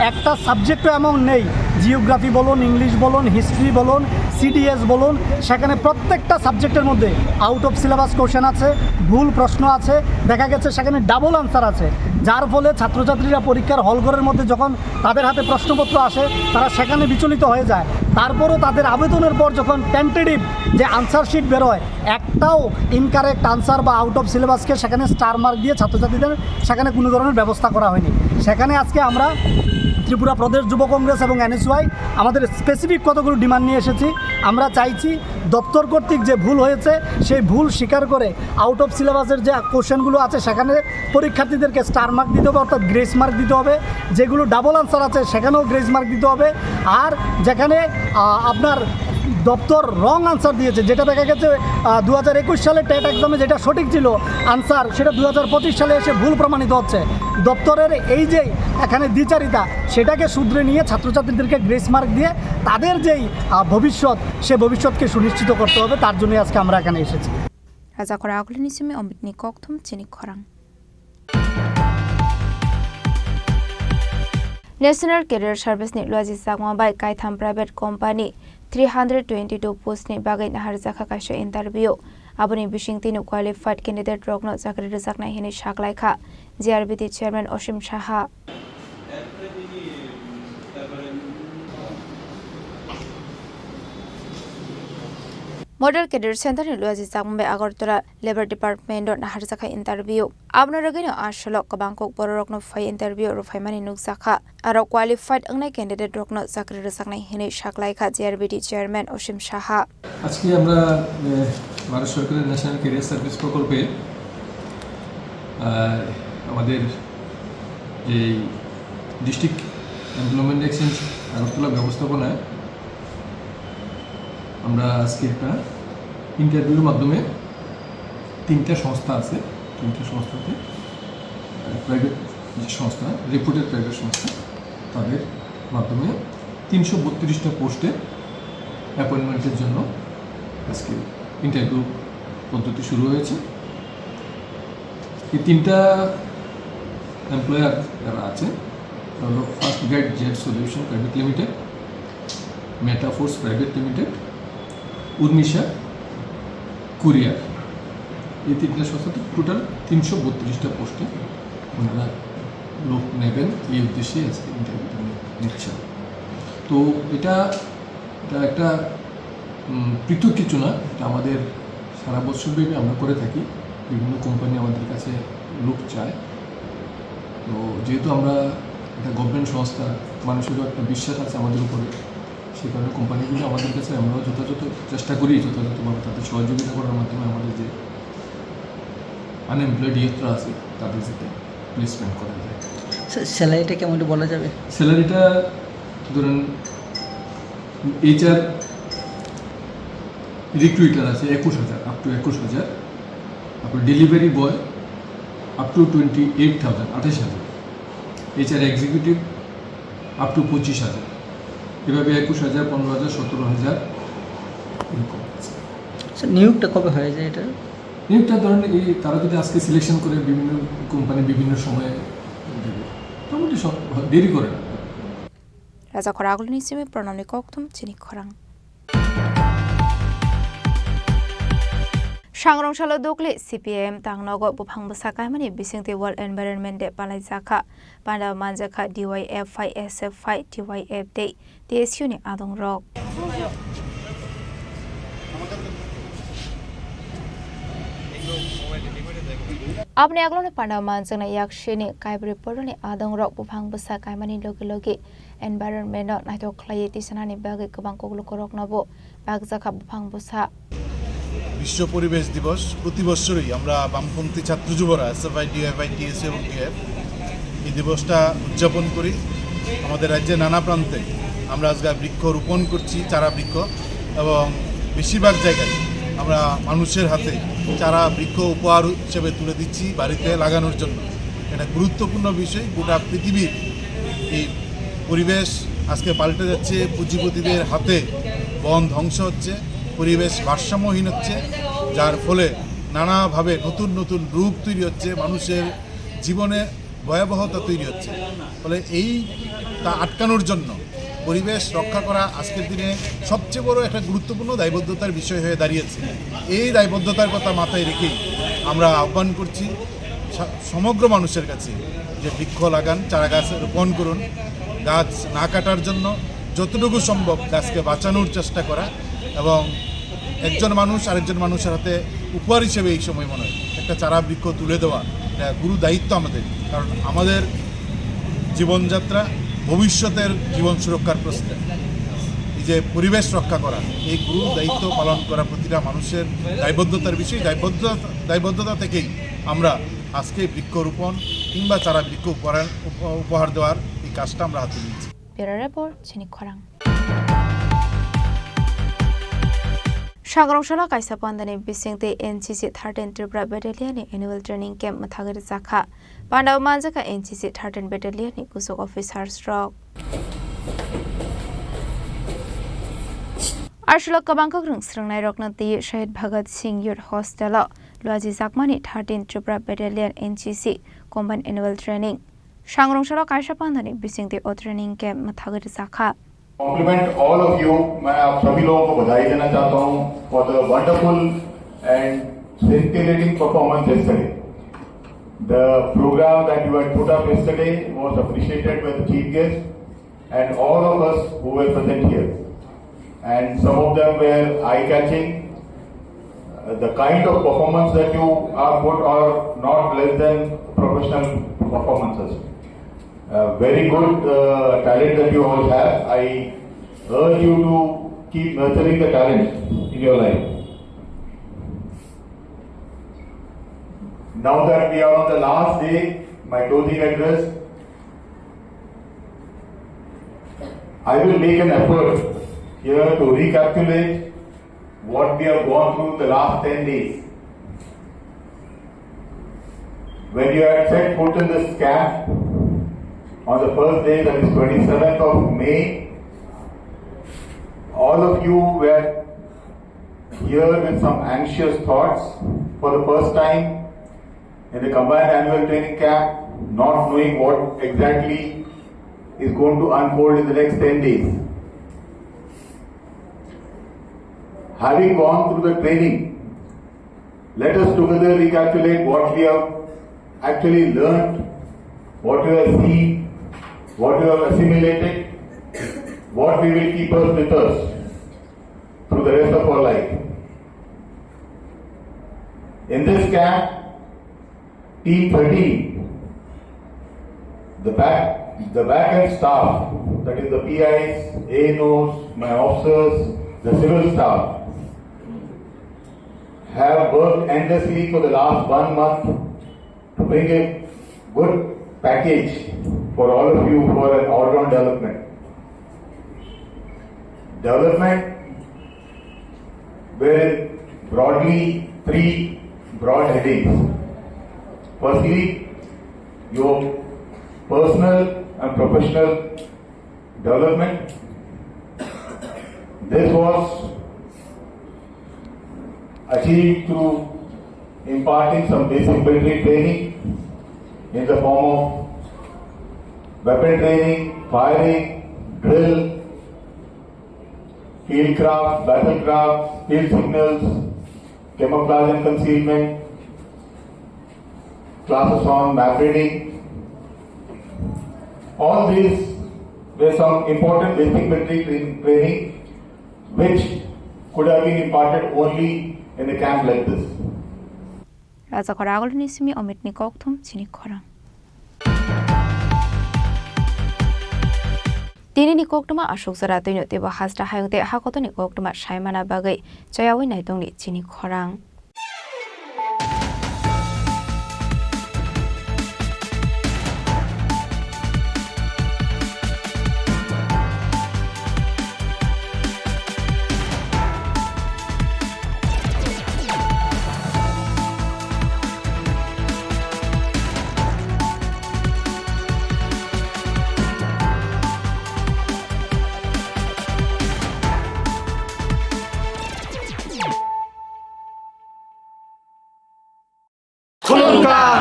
একটা সাবজেক্টও এমন নেই জিওগ্রাফি বলুন ইংলিশ বলুন হিস্ট্রি বলুন CDS বলুন সেখানে প্রত্যেকটা সাবজেক্টের মধ্যে আউট অফ সিলেবাস কোশ্চেন আছে ভুল প্রশ্ন আছে দেখা গেছে সেখানে ডাবল আনসার আছে যার ফলে ছাত্রছাত্রীরা পরীক্ষার হলঘরের মধ্যে যখন তাদের হাতে প্রশ্নপত্র আসে তারা সেখানে বিচলিত হয়ে যায় তারপরও তাদের আবেদনের পর যখন টেন্টেটিভ যে আনসার শিট বেরোয় একটাও ইনকারেক্ট আনসার বা আউট অফ সিলেবাসকে সেখানে স্টার মার্ক দিয়ে ছাত্রছাত্রীদের সেখানে কোনো ধরনের ব্যবস্থা করা হয়নি সেখানে আজকে আমরা ত্রিপুরা প্রদেশ যুব কংগ্রেস এবং NSUI আমাদের স্পেসিফিক কতগুলো ডিমান্ড নিয়ে এসেছি আমরা চাইছি দপ্তর কর্তৃক যে ভুল হয়েছে সেই ভুল স্বীকার করে আউট অফ সিলেবাসের যে কোশ্চেনগুলো আছে সেখানে পরীক্ষার্থীদেরকে স্টার মার্ক দিতে হবে অর্থাৎ গ্রেস মার্ক দিতে হবে যেগুলো ডাবল আনসার আছে সেখানেও গ্রেস মার্ক দিতে হবে আর যেখানে আপনার দপ্তর রং আনসার দিয়েছে যেটা দেখা গেছে 2021 সালে টেট এক্সামে যেটা সঠিক ছিল আনসার সেটা 2025 সালে এসে ভুল প্রমাণিত হচ্ছে দপ্তরের এই যে এখানে দ্বিচারিতা সেটাকে শুধরে নিয়ে ছাত্রছাত্রীদেরকে গ্রেস মার্ক দিয়ে তাদের যেই ভবিষ্যৎ সে ভবিষ্যৎকে সুনিশ্চিত করতে হবে, তার জন্য আজকে আমরা এখানে এসেছি। Raja Khorang Nisimi Omitni Koktum Chini Khorang. National Career Service ni Loji Sagma by Kaitham Private Company 322 post ni bagai nahar zakha kaisha interview aboni bishing tinu qualified candidate rokno zakri rizak nai hini shaklai kha JRBT chairman Oshim Shaha Model Career Center ni Loji Sagma by Agartala Labor Department dot nahar zakha interview abno ragino ashalok kabang Kokborok no fai interview ro fai mani nuk zakha aro qualified angnai candidate rokno zakri rizak nai hini shaklai kha JRBT chairman Oshim Shaha আজকে আমরা ভারত সরকারের national career service প্রকল্পে আমাদের যে district employment exchange Agartala ব্যবস্থাপনায় আমরা আজকে একটা ইন্টারভিউর মাধ্যমে তিনটা সংস্থা আছে, তিনটা সংস্থাতে প্রাইভেট যে সংস্থা রেপুটেড প্রাইভেট সংস্থা তাদের মাধ্যমে 332টা পোস্টে অ্যাপয়েন্টমেন্টের জন্য আজকে ইন্টারভিউ পদ্ধতি শুরু হয়েছে। এই তিনটা এমপ্লয়ার যারা আছে হলো first guide jet solution private limited, Metaforce private limited, Urmisha courier. এই তিনটা সংস্থাতে টোটাল 332টা পোস্টে ওনারা লোক নেবেন এই উদ্দেশ্যে আজকে ইন্টারভিউটা নিচ্ছেন। তো এটা একটা পৃথক কিছু না, এটা আমাদের সারা বছরব্যাপী আমরা করে থাকি। বিভিন্ন কোম্পানি আমাদের কাছে লোক চায়। তো যেহেতু আমরা একটা গভর্নমেন্ট সংস্থা, মানুষেরও একটা বিশ্বাস আছে আমাদের উপরে, সেই কারণে কোম্পানিগুলো আমাদের কাছে আমরাও যথাযথ চেষ্টা করি যথাযথভাবে তাদের সহযোগিতা করার মাধ্যমে আমাদের যে আনএমপ্লয়েড ইয়ত্রা আছে তাদের যাতে প্লেসমেন্ট করা যায়। স্যালারিটা কেমন বলা যাবে? স্যালারিটা ধরুন HR রিক্রুইটার আছে 21,000 আপ টু 21,000, তারপর delivery boy up to 28,000 28,000, HR executive up to 25,000, এভাবে 21,000 15,000 17,000 এরকম আছে। নিয়োগটা কবে হয়ে যায়? এটা নিয়োগটা ধরেন এই তারা যদি আজকে সিলেকশন করে বিভিন্ন কোম্পানি বিভিন্ন সময়ে দেবে, মোটামুটি সব দেরি করে না। Raja Khorang Nisimi Pranamni Koktum Chini Khorang Shangrong Shalo Dokle CPM Tangnogo Buphang Busakai Mani Bisingti World Environment Day Palai Zaka Panda Manjaka DYF 5 SF 5 DYF Day TSU ni Adong Rock Apne aglone Panda Manjana Yakshini Kaibri Poroni Adong Rock Buphang Busakai Mani Logi Logi Environment Naito Clayeti Sanani Bagi Kabang Koglok Nabo Bag Zaka Buphang Busa বিশ্ব পরিবেশ দিবস প্রতি বছরই আমরা বামপন্থী ছাত্র যুবরা SFI DFI TSU এবং TF এই দিবসটা উদযাপন করি। আমাদের রাজ্যের নানা প্রান্তে আমরা আজকে বৃক্ষ রোপণ করছি, চারা বৃক্ষ, এবং বেশিরভাগ জায়গায় আমরা মানুষের হাতে চারা বৃক্ষ উপহার হিসেবে তুলে দিচ্ছি বাড়িতে লাগানোর জন্য। এটা গুরুত্বপূর্ণ বিষয়। গোটা পৃথিবীর এই পরিবেশ আজকে পাল্টে যাচ্ছে, পুঁজিপতিদের হাতে বন ধ্বংস হচ্ছে, পরিবেশ ভারসাম্যহীন হচ্ছে, যার ফলে নানাভাবে নতুন নতুন রূপ তৈরি হচ্ছে, মানুষের জীবনে ভয়াবহতা তৈরি হচ্ছে। ফলে তা আটকানোর জন্য পরিবেশ রক্ষা করা আজকের দিনে সবচেয়ে বড় একটা গুরুত্বপূর্ণ দায়বদ্ধতার বিষয় হয়ে দাঁড়িয়েছে। এই দায়বদ্ধতার কথা মাথায় রেখেই আমরা আহ্বান করছি সমগ্র মানুষের কাছে যে বৃক্ষ লাগান, চারা গাছ রোপণ করুন, গাছ না কাটার জন্য যতটুকু সম্ভব গাছকে বাঁচানোর চেষ্টা করা, এবং একজন মানুষ আরেকজন মানুষের হাতে উপহার হিসেবে এই সময় মনে হয় একটা চারা বৃক্ষ তুলে দেওয়া এটা গুরু দায়িত্ব আমাদের। কারণ আমাদের জীবনযাত্রা ভবিষ্যতের জীবন সুরক্ষার প্রশ্নে এই যে পরিবেশ রক্ষা করা, এই গুরু দায়িত্ব পালন করা প্রতিটা মানুষের দায়বদ্ধতার বিষয়। দায়বদ্ধতা থেকেই আমরা আজকে বৃক্ষরোপণ কিংবা চারা বৃক্ষ উপহার দেওয়ার এই কাজটা আমরা হাতে নিয়েছি। Sangrongshara kaisa pandani bisingte NCC 13 Tripura Battalion ni annual training camp mathagir zakha. Pandaw manjaka NCC 13 Battalion ni kusok officers rock. Arshulok kabangkok rung srangnai rokna ti Shahid Bhagat Singh Youth Hostel Luaji Zakmani 13 Tripura Battalion NCC combined annual training. Sangrongshara kaisa pandani bisingte o training camp mathagir zakha. Compliment all of you. मैं आप सभी लोगों को बधाई देना चाहता हूँ for the wonderful and scintillating performance yesterday. The program that you had put up yesterday was appreciated by the chief guest and all of us who were present here. And some of them were eye-catching. The kind of performance that you have put are not less than professional performances. Very good talent that you all have. I urge you to keep nurturing the talent in your life. Now that we are on the last day, my closing address, I will make an effort here to recapitulate what we have gone through the last 10 days. When you had set foot in this camp, on the first day, that is 27th of May, all of you were here with some anxious thoughts for the first time in the combined annual training camp, not knowing what exactly is going to unfold in the next 10 days. Having gone through the training, let us together recapitulate what we have actually learned, what we have seen, what we have assimilated, what we will keep us with us through the rest of our life. In this camp, Team 13, the back-end staff, that is the PIs, ANOs, my officers, the civil staff, have worked endlessly for the last 1 month to bring a good package for all of you for an all-round development. Development were broadly 3 broad headings. Firstly, your personal and professional development. This was achieved through imparting some basic military training in the form of weapon training, firing, drill, field craft, battle craft, field signals, camouflage and concealment, classes on map reading. All these were some important basic military training which could have been imparted only in a camp like this. Raja Khoragol nismi Amit ni kokthum Chini Khorang. Tini ni koktuma ashok zaratu ni tiba hasra hayungte hakoto ni koktuma shaimana bagai chayawi naitong ni Chini Khorang.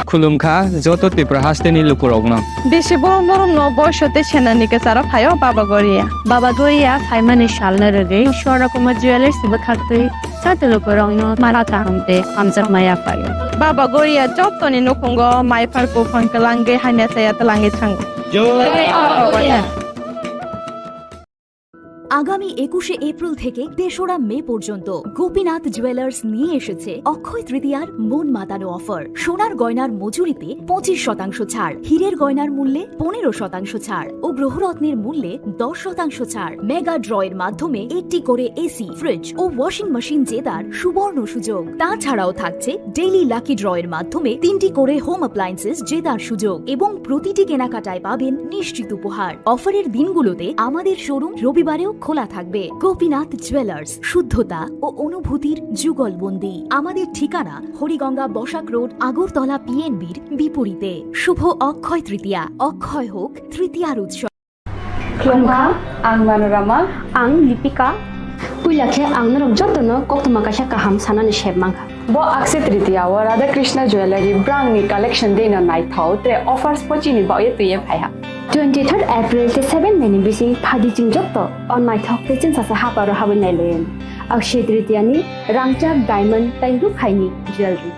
खुलुमखा जत त्रिपुरा हास्टेनि लुकुरगना बेसे बरम बरम न बयसते सेनानिके सारा फायो बाबा गोरिया फाइमानि शालना रगे शोरा Kumar jewellers बखाते साते लुकुरगन माराता हमते हमजर माया फायो बाबा गोरिया जतनि नखंगो माइफारको फंकलांगे हाइना साया तलांगे थांगो আগামী 21শে এপ্রিল থেকে ৩রা মে পর্যন্ত গোপীনাথ জুয়েলার্স নিয়ে এসেছে অক্ষয় তৃতীয়ার মন মাতানো অফার। সোনার গয়নার মজুরিতে 25% ছাড়, হীরের গয়নার মূল্যে 15% ছাড় ও গ্রহরত্নের মূল্যে 10% ছাড়। মেগা ড্রয়ের মাধ্যমে একটি করে এসি, ফ্রিজ ও ওয়াশিং মেশিন জেতার সুবর্ণ সুযোগ। তাছাড়াও থাকছে ডেইলি লাকি ড্রয়ের মাধ্যমে 3টি করে হোম অ্যাপ্লায়েন্সেস জেতার সুযোগ এবং প্রতিটি কেনাকাটায় পাবেন নিশ্চিত উপহার। অফারের দিনগুলোতে আমাদের শোরুম রবিবারেও খোলা থাকবে। গোপীনাথ জুয়েলার্স, শুদ্ধতা ও অনুভূতির যুগলবন্দি। আমাদের ঠিকানা হরিগঙ্গা বসাক রোড, আগরতলা পিএনবির বিপরীতে। শুভ অক্ষয় তৃতীয়া, অক্ষয় হোক তৃতীয়ার উৎসব। Klongkha, ang Manorama, ang Lipika. Puilakhe ang narok jotno koktoma kaisa kaham sanani shebmangkha. Bo Akshay Tritiya wa Radha Krishna Jewelry brand ni collection dena nai thau te offers pochini ba ye tuye phaiha. 23rd April te 7 meni bisi phadi jing jotto on nai thok te chen sa ha paro habin nai len. Akshay Tritiya ni rangchak diamond taingu khaini jewelry.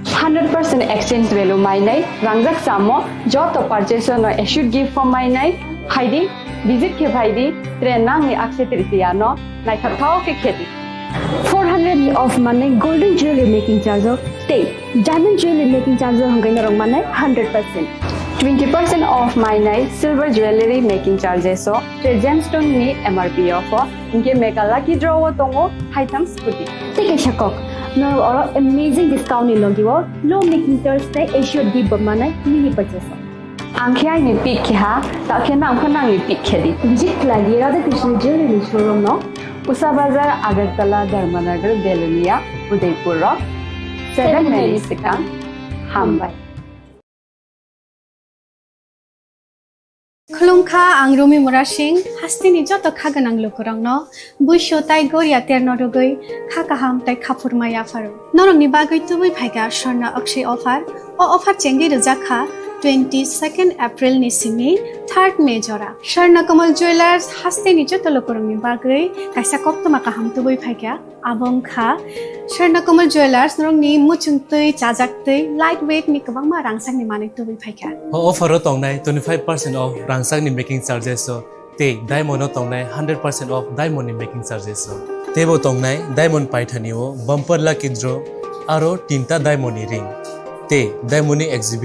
100% exchange value mai nai rangjak samo joto purchase no issued gift from mai nai haidi visit ke bhaidi trenang ni Akshay Tritiya no nai thau ke kheti 400 of money golden jewelry making charge of stay diamond jewelry making charge of hangai narong manai 100% 20% off minai silver jewelry making charges so gemstone ni MRP of inke mega lucky draw tongo item scooty take a shakok no or amazing discount ni logiwo low making charge te assured give manai mini purchase angkhai ni pick kha ta khena angkhana ni pick khedi visit lagi Radha Krishna jewelry showroom no Usa Bazar, Agartala, Dharmanagar, Belunia, Udaipur Rock, 7 Melisicang, Hambai. Khulungkha ang Rumi Murashing, hastini joto khaganang lukurang no, buisho tai goria ter norogoi, khakaham tai khapurmaya faru. Norong ni bagoi tubui phaiga Sharna Akshay offer, o offer chengi rujakha 22nd April ni simi 3rd May jora. Sharna Kamal Jewelers hastini joto lukurang ni bagoi, kaisa koktoma kaham tubui phaiga, abong kha, Sharna Kamal Jewelers norong ni muchung tui, chajak tui, lightweight ni kabang ma rangsang ni manik tubui phaiga. Offer tongnai 25% off rangsang ni making charges so te diamond tongnai 100% off diamond ni making charges so tebo tongnai diamond paithani o bumper lucky draw aro tinta diamond ni ring te diamond ni exhibit